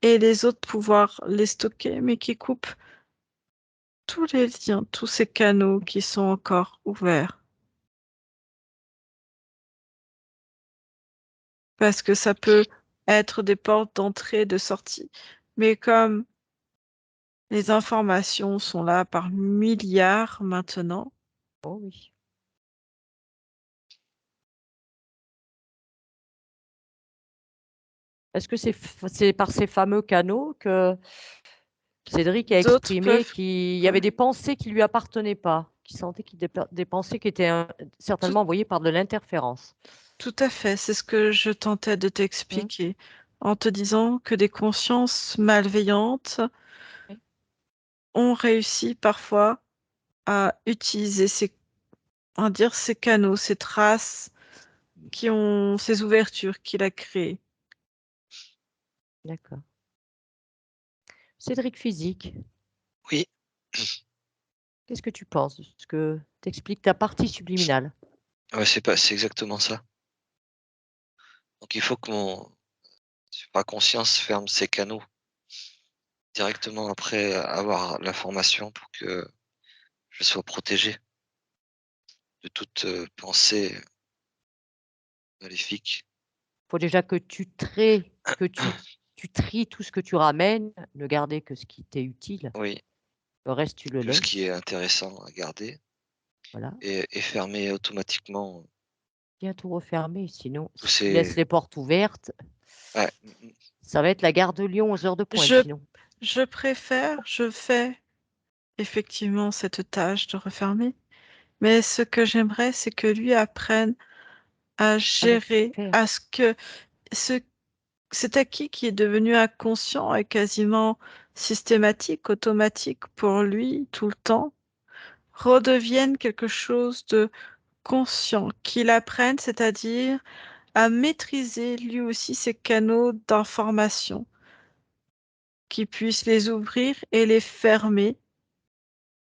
et les autres pouvoir les stocker, mais qui coupe tous les liens, tous ces canaux qui sont encore ouverts. Parce que ça peut être des portes d'entrée, de sortie. Mais comme les informations sont là par milliards maintenant, Oh oui. Est-ce que c'est par ces fameux canaux que Cédric a d'autres exprimé peuvent qu'il y avait des pensées qui lui appartenaient pas, qu'il sentait des pensées qui étaient tout, certainement envoyées par de l'interférence? tout à fait. C'est ce que je tentais de Mmh. t'expliquer en te disant que des consciences malveillantes Oui. ont réussi parfois à utiliser on va dire, ces canaux, ces traces ces ouvertures qu'il a créées. D'accord. Cédric Physique, Oui, qu'est-ce que tu penses de ce que t'explique ta partie subliminale? ouais, c'est exactement ça. Donc il faut que mon ma conscience ferme ses canaux directement après avoir l'information pour que je sois protégé de toute, pensée maléfique. Faut déjà que tu tries tout ce que tu ramènes, ne garder que ce qui t'est utile. Oui, Le reste, tu le que ce qui est laisses. intéressant à garder Voilà. et fermer automatiquement Bien tout refermer, sinon tous si tu laisses ces les portes ouvertes, ouais, ça va être la gare de Lyon aux heures de pointe Je, sinon. je fais effectivement cette tâche de refermer, mais ce que j'aimerais, c'est que lui apprenne à À le gérer, faire. à ce que ce, cet acquis qui est devenu inconscient et quasiment systématique, automatique pour lui tout le temps, redevienne quelque chose de conscient, qu'il apprenne, c'est-à-dire à maîtriser lui aussi ses canaux d'information, qu'il puisse les ouvrir et les fermer.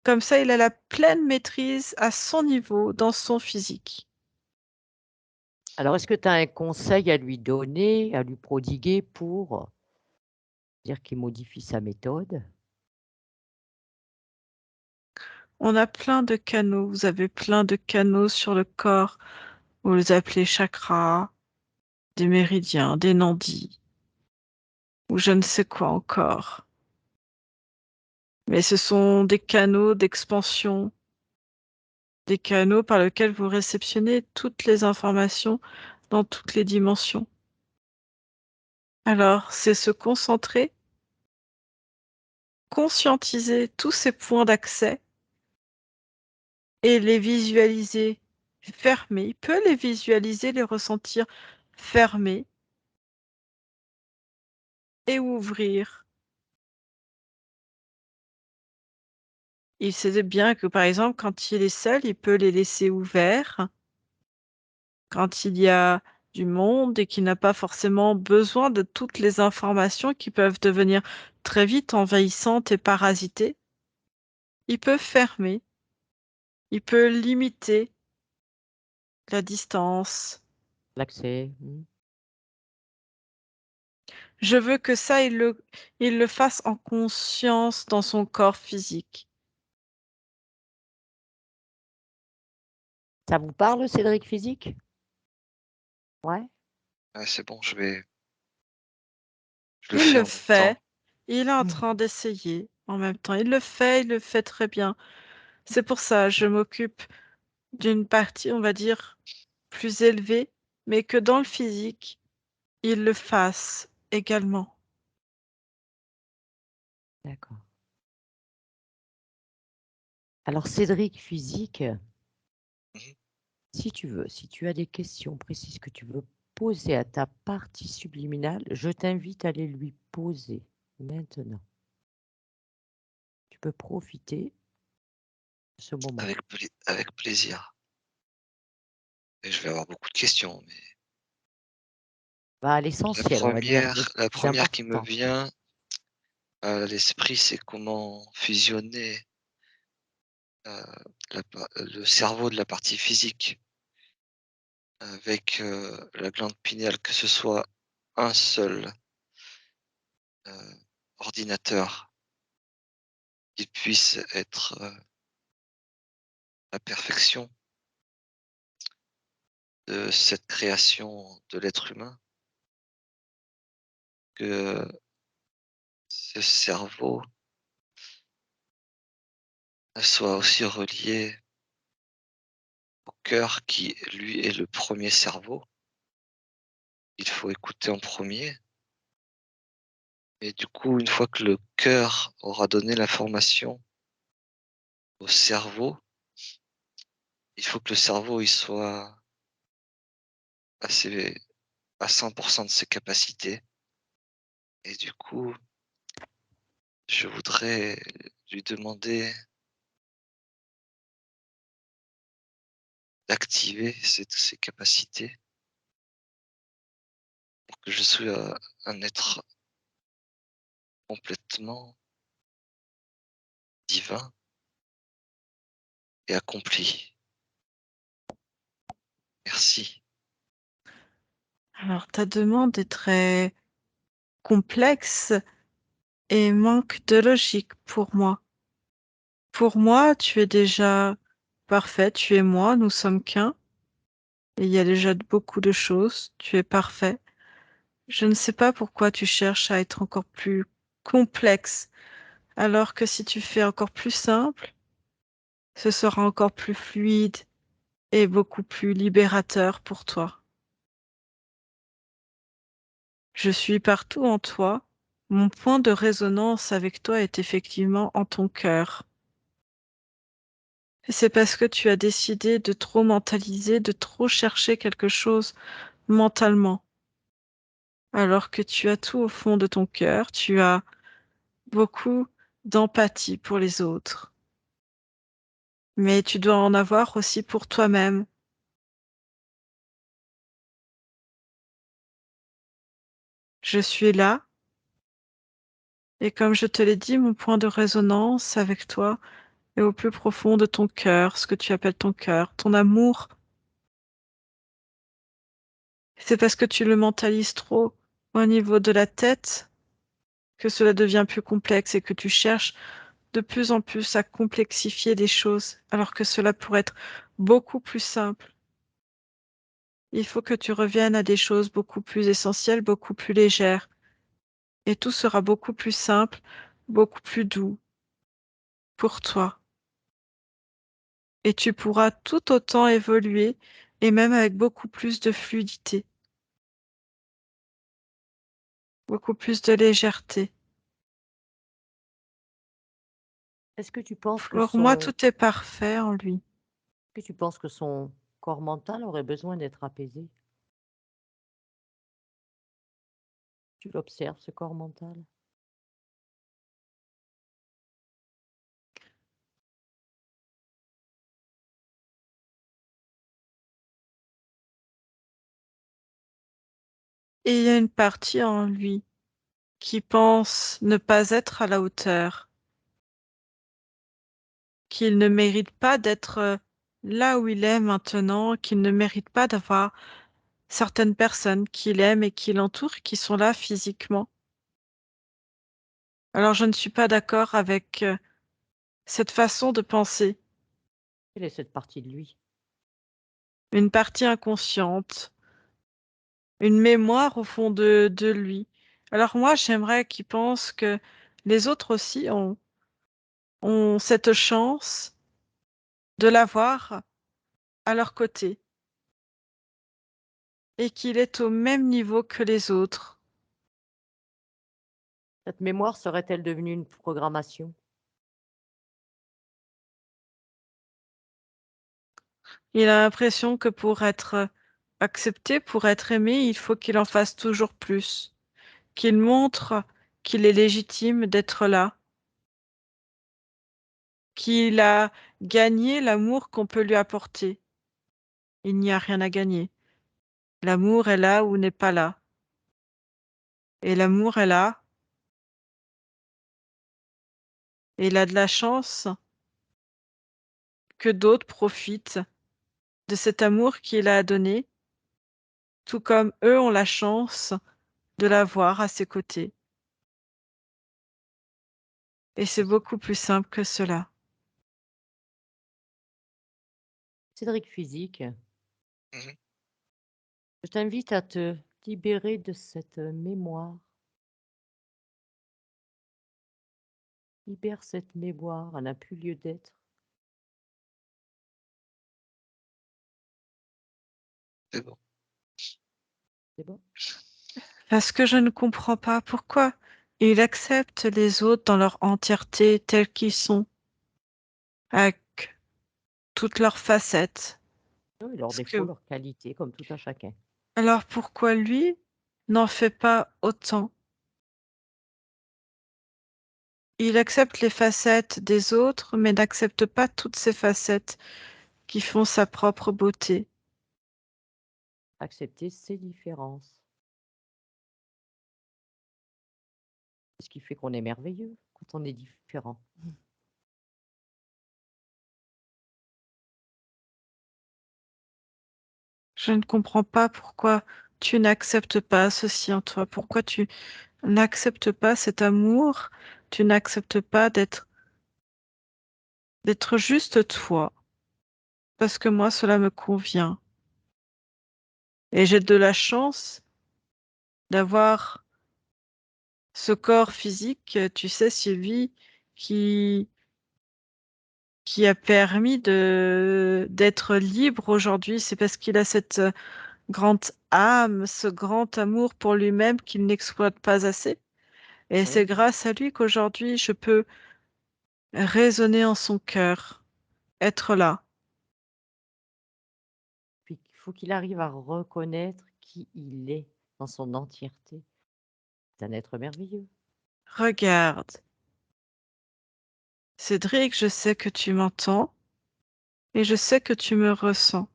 Comme ça, il a la pleine maîtrise à son niveau, dans son physique. Alors est-ce que tu as un conseil à lui donner, à lui prodiguer pour dire qu'il modifie sa méthode? On a plein de canaux, vous avez plein de canaux sur le corps, vous les appelez chakras, des méridiens, des nandis, ou je ne sais quoi encore. Mais ce sont des canaux d'expansion, des canaux par lesquels vous réceptionnez toutes les informations dans toutes les dimensions. Alors, c'est se concentrer, conscientiser tous ces points d'accès et les visualiser fermés. Il peut les visualiser, les ressentir fermés et ouvrir. Il sait bien que, par exemple, quand il est seul, il peut les laisser ouverts. Quand il y a du monde et qu'il n'a pas forcément besoin de toutes les informations qui peuvent devenir très vite envahissantes et parasiter, il peut fermer, il peut limiter la distance. L'accès? Mmh. Je veux que ça, il le fasse en conscience dans son corps physique. Ça vous parle, Cédric Physique? Ouais? ouais, c'est bon, je le Il fais le en même temps. fait, il est en Mmh. train d'essayer en même temps. Il le fait très bien. C'est pour ça, je m'occupe d'une partie, on va dire, plus élevée, mais que dans le physique, il le fasse également. D'accord. Alors, Cédric Physique, Mhm. si tu veux, si tu as des questions précises que tu veux poser à ta partie subliminale, je t'invite à les lui poser maintenant. Tu peux profiter de ce moment. Avec plaisir. Et je vais avoir beaucoup de questions, mais Va à la l'essentiel, on va dire, le la plus première qui me important. vient à l'esprit, c'est comment fusionner le cerveau de la partie physique avec la glande pinéale, que ce soit un seul ordinateur qui puisse être la perfection de cette création de l'être humain, que ce cerveau soit aussi relié au cœur qui, lui, est le premier cerveau. Il faut écouter en premier. Et du coup, une fois que le cœur aura donné l'information au cerveau, il faut que le cerveau il soit assez, à 100% de ses capacités. Et du coup, je voudrais lui demander d'activer ses capacités pour que je sois un être complètement divin et accompli. Merci. Alors, ta demande est très complexe et manque de logique pour moi. Pour moi, tu es déjà parfait, tu es moi, nous sommes qu'un, et il y a déjà beaucoup de choses, tu es parfait. Je ne sais pas pourquoi tu cherches à être encore plus complexe, alors que si tu fais encore plus simple, ce sera encore plus fluide et beaucoup plus libérateur pour toi. Je suis partout en toi. Mon point de résonance avec toi est effectivement en ton cœur. Et c'est parce que tu as décidé de trop mentaliser, de trop chercher quelque chose mentalement, alors que tu as tout au fond de ton cœur, tu as beaucoup d'empathie pour les autres. Mais tu dois en avoir aussi pour toi-même. Je suis là, et comme je te l'ai dit, mon point de résonance avec toi est au plus profond de ton cœur, ce que tu appelles ton cœur, ton amour. C'est parce que tu le mentalises trop au niveau de la tête que cela devient plus complexe et que tu cherches de plus en plus à complexifier les choses, alors que cela pourrait être beaucoup plus simple. Il faut que tu reviennes à des choses beaucoup plus essentielles, beaucoup plus légères, et tout sera beaucoup plus simple, beaucoup plus doux pour toi. Et tu pourras tout autant évoluer, et même avec beaucoup plus de fluidité, beaucoup plus de légèreté. Est-ce que tu penses Pour moi, tout est parfait en lui. que tu penses que son corps mental aurait besoin d'être apaisé? Tu l'observes, ce corps mental? Et il y a une partie en lui qui pense ne pas être à la hauteur, qu'il ne mérite pas d'être là où il est maintenant, qu'il ne mérite pas d'avoir certaines personnes qu'il aime et qui l'entourent, qui sont là physiquement. Alors je ne suis pas d'accord avec cette façon de penser, Quelle est cette partie de lui? une partie inconsciente, une mémoire au fond de lui. Alors moi, j'aimerais qu'il pense que les autres aussi ont cette chance de l'avoir à leur côté. et qu'il est au même niveau que les autres. Cette mémoire serait-elle devenue une programmation? Il a l'impression que pour être accepté, pour être aimé, il faut qu'il en fasse toujours plus, qu'il montre qu'il est légitime d'être là, qu'il a gagné l'amour qu'on peut lui apporter. Il n'y a rien à gagner. L'amour est là ou n'est pas là. Et l'amour est là, et il a de la chance que d'autres profitent de cet amour qu'il a donné, tout comme eux ont la chance de l'avoir à ses côtés. Et c'est beaucoup plus simple que cela. Cédric Physique, Mhm. je t'invite à te libérer de cette mémoire. Libère cette mémoire, elle n'a plus lieu d'être. C'est bon. C'est bon? Parce que je ne comprends pas pourquoi il accepte les autres dans leur entièreté tels qu'ils sont, avec toutes leurs facettes. Oui, leurs Parce défauts, que, leurs qualités, comme tout un chacun. alors pourquoi lui n'en fait pas autant? Il accepte les facettes des autres, mais n'accepte pas toutes ces facettes qui font sa propre beauté. Accepter ses différences. C'est ce qui fait qu'on est merveilleux quand on est différent. Je ne comprends pas pourquoi tu n'acceptes pas ceci en toi, pourquoi tu n'acceptes pas cet amour, tu n'acceptes pas d'être juste toi, parce que moi cela me convient. Et j'ai de la chance d'avoir ce corps physique, tu sais, Sylvie, qui, qui a permis d'être libre aujourd'hui. C'est parce qu'il a cette grande âme, ce grand amour pour lui-même qu'il n'exploite pas assez. Et c'est Oui. grâce à lui qu'aujourd'hui je peux résonner en son cœur, être là. Puis il faut qu'il arrive à reconnaître qui il est dans son entièreté. C'est un être merveilleux. Regarde, Cédric, je sais que tu m'entends et je sais que tu me ressens.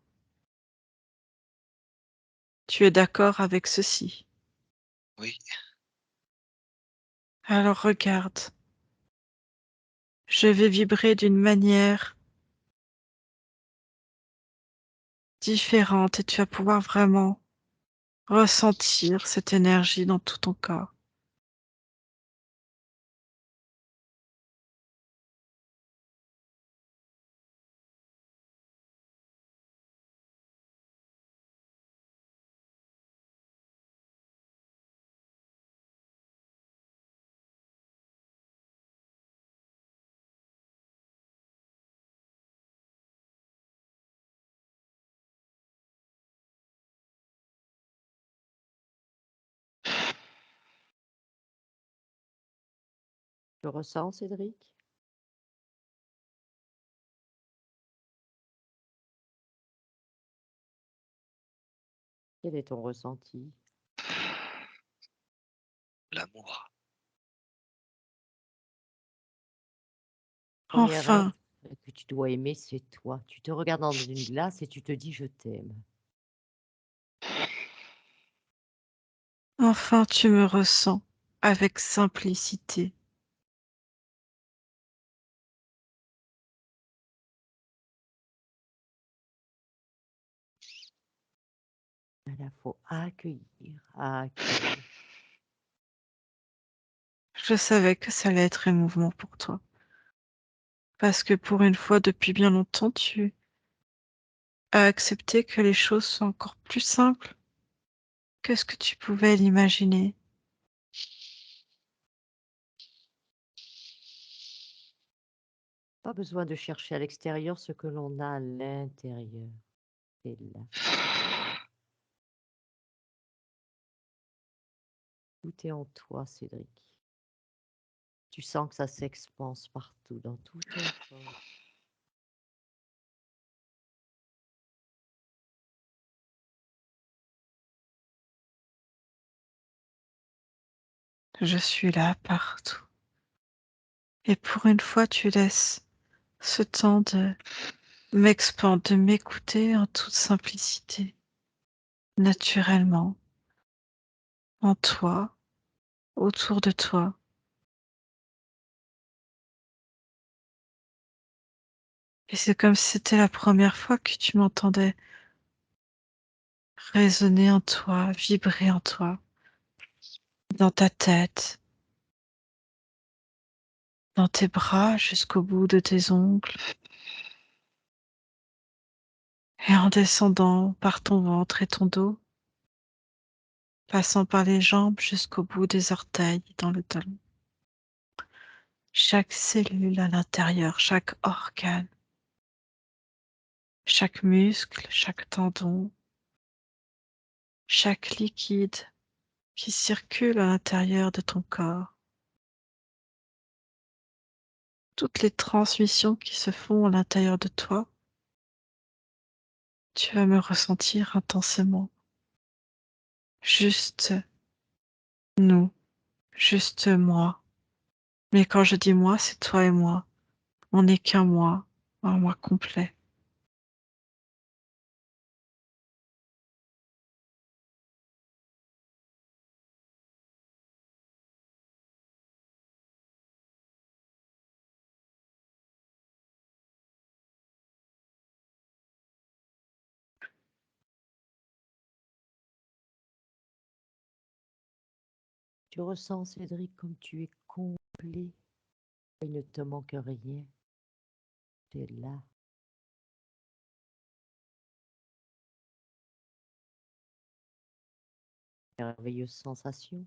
Tu es d'accord avec ceci. Oui. Alors regarde, je vais vibrer d'une manière différente et tu vas pouvoir vraiment ressentir cette énergie dans tout ton corps. Tu ressens, Cédric? Quel est ton ressenti? L'amour. Premier Enfin, être que tu dois aimer, c'est toi. Tu te regardes dans une glace et tu te dis: «Je t'aime». enfin tu me ressens avec simplicité. Voilà, faut accueillir, accueillir. Je savais que ça allait être émouvant pour toi. Parce que pour une fois, depuis bien longtemps, tu as accepté que les choses sont encore plus simples que ce que tu pouvais l'imaginer. Pas besoin de chercher à l'extérieur ce que l'on a à l'intérieur. C'est là. Tout est en toi, Cédric. Tu sens que ça s'expanse partout, dans tout ton corps. Je suis là partout. Et pour une fois, tu laisses ce temps de m'expandre, de m'écouter en toute simplicité, naturellement, en toi, autour de toi. Et c'est comme si c'était la première fois que tu m'entendais résonner en toi, vibrer en toi, dans ta tête, dans tes bras jusqu'au bout de tes ongles, et en descendant par ton ventre et ton dos, passant par les jambes jusqu'au bout des orteils dans le talon. Chaque cellule à l'intérieur, chaque organe, chaque muscle, chaque tendon, chaque liquide qui circule à l'intérieur de ton corps, toutes les transmissions qui se font à l'intérieur de toi, tu vas me ressentir intensément. Juste nous, juste moi. Mais quand je dis moi, c'est toi et moi. On n'est qu'un moi, un moi complet. Tu ressens, Cédric, comme tu es complet. Il ne te manque rien. Tu es là. Merveilleuse sensation.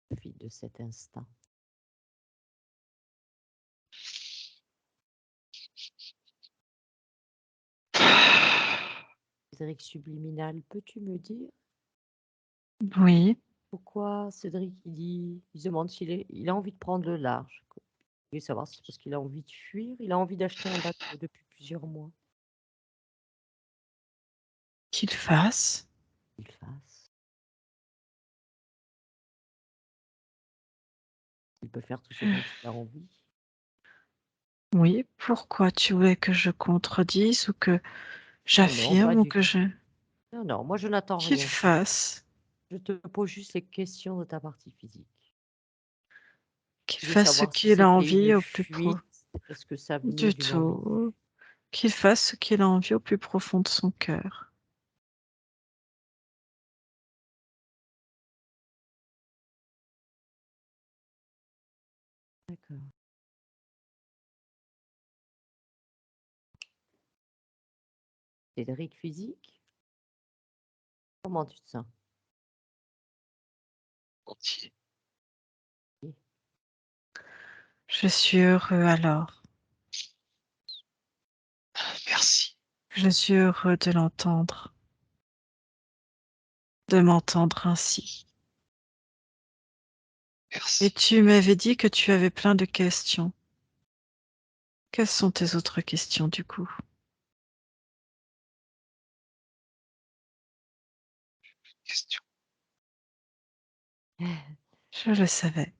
Profite de cet instant. Cédric subliminal, peux-tu me dire Oui, pourquoi Cédric il demande il a envie de prendre le large. Je veux savoir si c'est parce qu'il a envie de fuir, il a envie d'acheter un bateau depuis plusieurs mois. qu'il fasse. Qu'il fasse. Il peut faire tout ce dont il a envie. Oui, pourquoi tu voulais que je contredise ou que Non, j'affirme pas ou du que tout. je... Non, moi je n'attends Qu'il rien. fasse. Je te pose juste les questions de ta partie physique. Qu'il Je voulais fasse ce savoir si qu'il a c'était une envie au plus pro... fuite. Est-ce que ça venait Du d'une envie? tout. Qu'il fasse ce qu'il a envie au plus profond de son cœur. D'accord. Cédric physique, comment tu te sens? Entier. Je suis heureux alors. Merci. Je suis heureux de l'entendre. De m'entendre ainsi. Et Merci. tu m'avais dit que tu avais plein de questions. Quelles sont tes autres questions du coup? Question. Je le savais.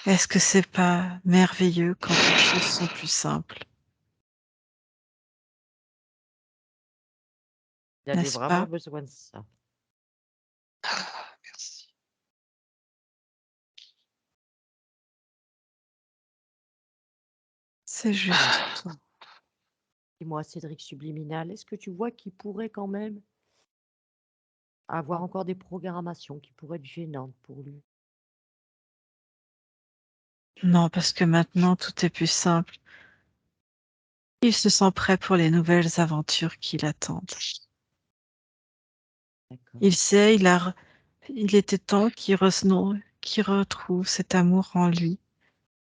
Est-ce que c'est pas merveilleux quand les choses sont plus simples, Il avait n'est-ce vraiment pas? besoin de ça. Ah, merci. C'est juste toi. Dis-moi, Cédric subliminal, est-ce que tu vois qu'il pourrait quand même avoir encore des programmations qui pourraient être gênantes pour lui? Non, parce que maintenant tout est plus simple. Il se sent prêt pour les nouvelles aventures qui l'attendent. D'accord. Il sait, il était temps qu'il retrouve cet amour en lui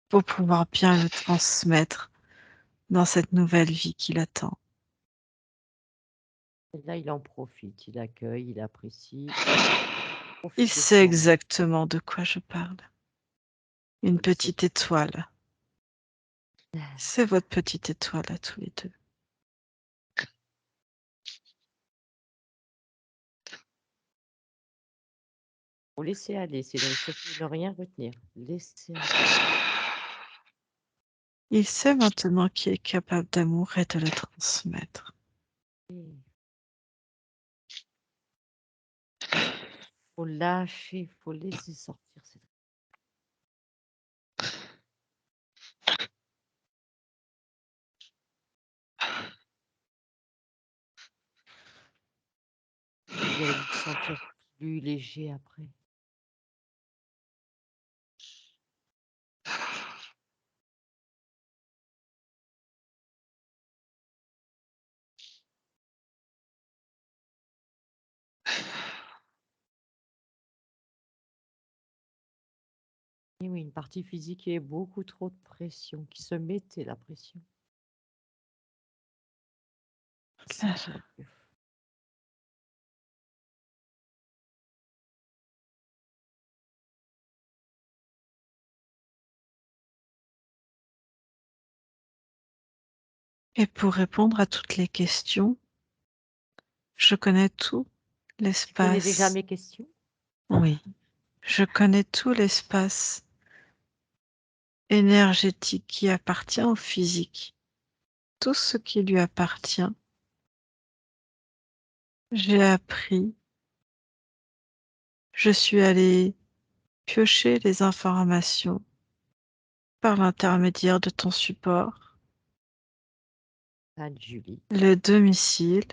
pour pouvoir bien le transmettre dans cette nouvelle vie qui l'attend. Et là, il en profite, il accueille, il apprécie. Il Profite de sait son exactement de quoi je parle. Une il sait. petite étoile. C'est votre petite étoile à tous les deux. Faut laisser aller, Cédric, surtout ne rien retenir. Laisser aller. Il sait maintenant qu'il est capable d'amour et de le transmettre. Faut lâcher, faut laisser sortir. Cédric. Vous allez vous sentir plus léger après. Et oui, une partie physique qui est beaucoup trop de pression, qui se mettait la pression. Sentir mieux. Et pour répondre à toutes les questions, je connais tout Tu connais déjà l'espace. mes questions? Oui, je connais tout l'espace énergétique qui appartient au physique. Tout ce qui lui appartient, j'ai appris. Je suis allée piocher les informations par l'intermédiaire de ton support. Anne-Julie. Le domicile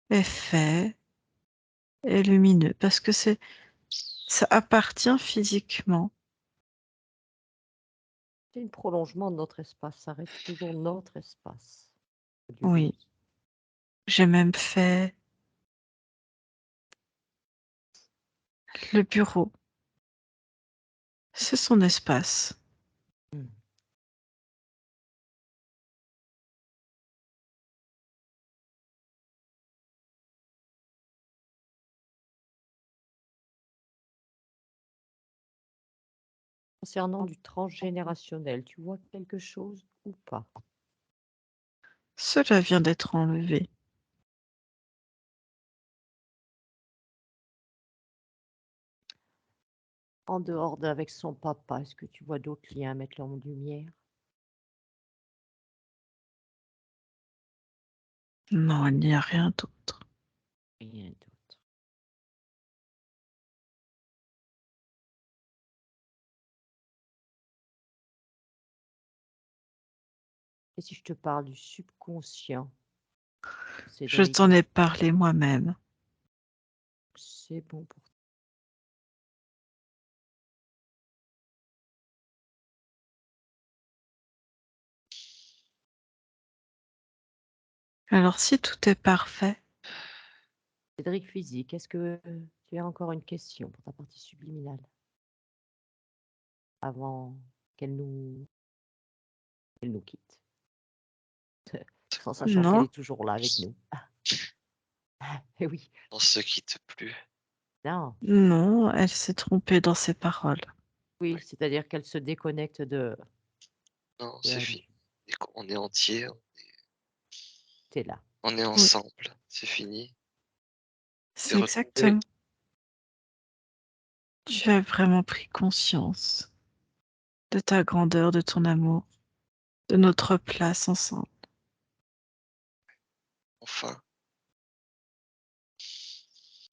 est fait et lumineux parce que ça appartient physiquement. C'est un prolongement de notre espace, ça reste toujours notre espace. Oui, j'ai même fait le bureau. C'est son espace. Mmh. Concernant du transgénérationnel, tu vois quelque chose ou pas? Cela vient d'être enlevé. En dehors d'avec son papa, est-ce que tu vois d'autres liens à mettre en lumière? Non, il n'y a rien d'autre. Rien d'autre. Et si je te parle du subconscient, Je Cédric, t'en ai parlé moi-même. c'est bon pour toi. Alors si tout est parfait, Cédric physique, est-ce que tu as encore une question pour ta partie subliminale? Avant qu'elle nous quitte. Tout en sachant qu'elle non, est toujours là avec nous. Eh oui, On se quitte plus. non, non, elle s'est trompée dans ses paroles. oui, c'est-à-dire qu'elle se déconnecte Non, de c'est Anne. fini. On est entier, Tu là. on est Oui, ensemble. C'est fini. C'est c'est retrouvé. exactement. Tu as vraiment pris conscience de ta grandeur, de ton amour, de notre place ensemble. Enfin,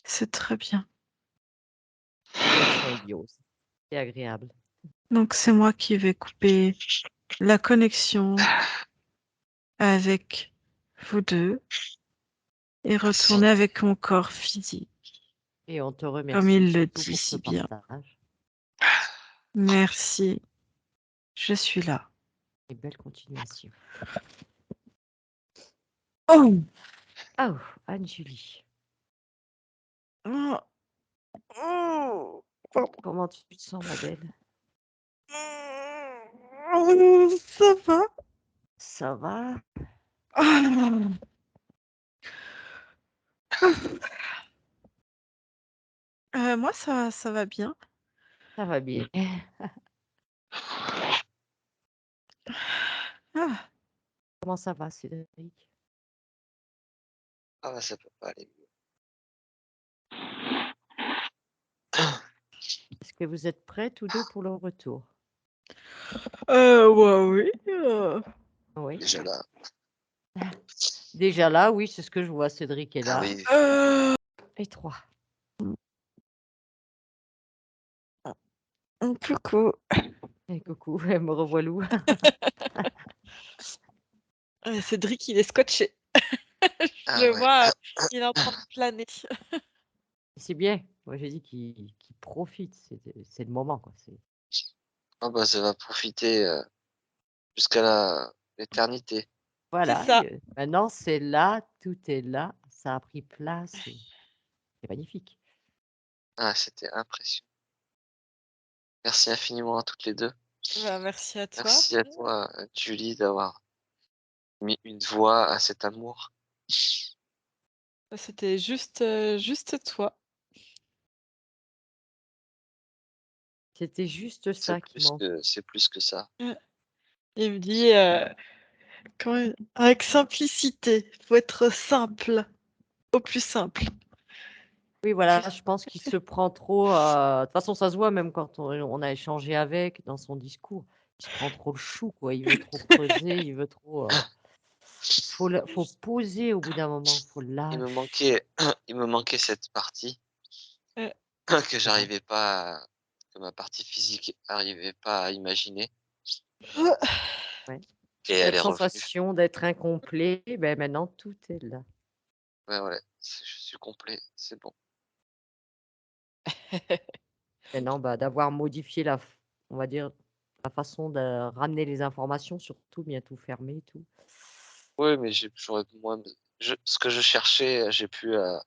C'est très bien. C'est une symbiose. C'est agréable. Donc c'est moi qui vais couper la connexion avec vous deux et merci. retourner avec mon corps physique, Et on te comme remercie il le surtout dit pour ce si bien. partage Merci, je suis là. et belle continuation. Oh, Oh, Anne-Julie. Oh, oh, pardon. Comment tu te sens, ma belle? Ça va? Ça va? Ah. Moi, ça va bien. Ça va bien. Ah. Comment ça va, Cédric? Ah bah, ça peut pas aller mieux. Est-ce que vous êtes prêts tous deux pour le retour? Ouais, oui. Oui. Déjà là. Déjà là, oui, c'est ce que je vois. Cédric est Ah là. oui. Et 3. Coucou. Et coucou, me revoilou. Cédric, il est scotché. Je Ah le ouais. vois, il est en train de planer. C'est bien. Moi, j'ai dit qu'il profite. C'est le moment, quoi. Ah bah, ça va profiter jusqu'à l'éternité. C'est Voilà. ça. Maintenant, c'est là, tout est là. Ça a pris place. C'est magnifique. Ah, c'était impressionnant. Merci infiniment à toutes les deux. Bah, merci à toi. Merci à toi, Julie, d'avoir mis une voix à cet amour. C'était juste toi. C'était juste ça qui manque. C'est plus que ça. Il me dit, avec simplicité, faut être simple, au plus simple. Oui, voilà, je pense qu'il se prend trop, de toute façon, ça se voit même quand on a échangé avec, dans son discours. Il se prend trop le chou, quoi. Il veut trop creuser, il veut trop, faut poser au bout d'un moment, faut Il me lâcher. manquait, il me manquait cette partie Heu, que j'arrivais pas, que ma partie physique arrivait pas à imaginer, Ouais. et elle Cette est revenue. sensation d'être incomplet, ben maintenant tout est là. Ouais, ouais, je suis complet, c'est bon. Maintenant, bah, d'avoir modifié on va dire, la façon de ramener les informations, surtout bien tout fermer et tout. Oui, mais j'aurais moi, ce que je cherchais, j'ai pu à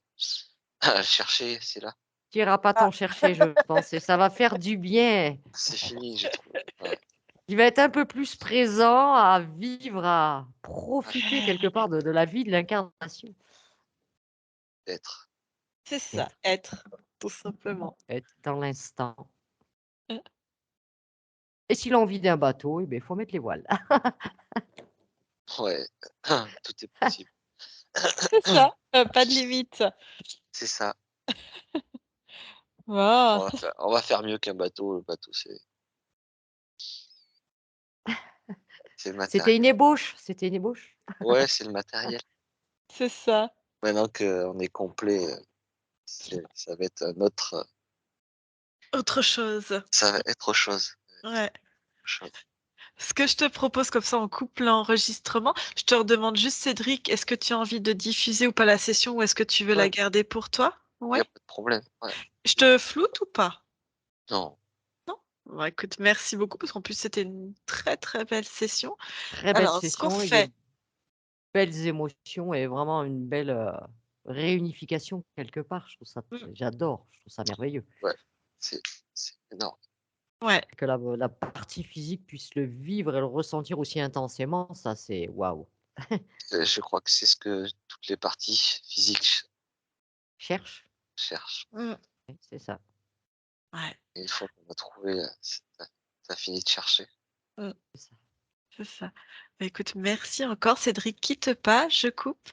le chercher, c'est là. Tu iras pas ah, t'en chercher, je pense, et ça va faire du bien. C'est fini, j'ai trouvé. Ouais, Il va être un peu plus présent à vivre, à ouais, profiter quelque part de la vie, de l'incarnation. peut-être. c'est ça, Être, être, tout simplement. être dans l'instant. Heu, Et s'il a envie d'un bateau, eh ben, il faut mettre les voiles. Ouais, tout est possible. c'est ça, pas de limite. C'est ça. Waouh! On va faire mieux qu'un bateau. Le bateau, c'est le C'était une matériel. ébauche, c'était une ébauche. Ouais, c'est le matériel. C'est ça. Maintenant qu'on est complet, ça va être notre, Autre chose. ça va être autre chose. Ouais. Chose. Ce que je te propose, comme ça on coupe l'enregistrement, je te redemande juste Cédric, est-ce que tu as envie de diffuser ou pas la session ou est-ce que tu veux la Ouais, garder pour toi? il y Ouais. a pas de problème. Ouais. Je te floute ou pas? Non, Non? Bah, écoute, merci beaucoup parce qu'en plus c'était une très, très belle session. Très belle Alors ce qu'on session et des fait belles émotions et vraiment une belle, réunification quelque part. Je trouve ça mmh, j'adore, je trouve ça merveilleux. ouais, c'est c'est énorme. ouais, Que la partie physique puisse le vivre et le ressentir aussi intensément, ça c'est waouh! Je crois que c'est ce que toutes les parties physiques Cherche, cherchent. mmh, oui, c'est ça, Et une fois qu'on a trouvé, tu fini de chercher. mmh, c'est ça. c'est ça. Bah, écoute, merci encore Cédric, quitte pas, je coupe.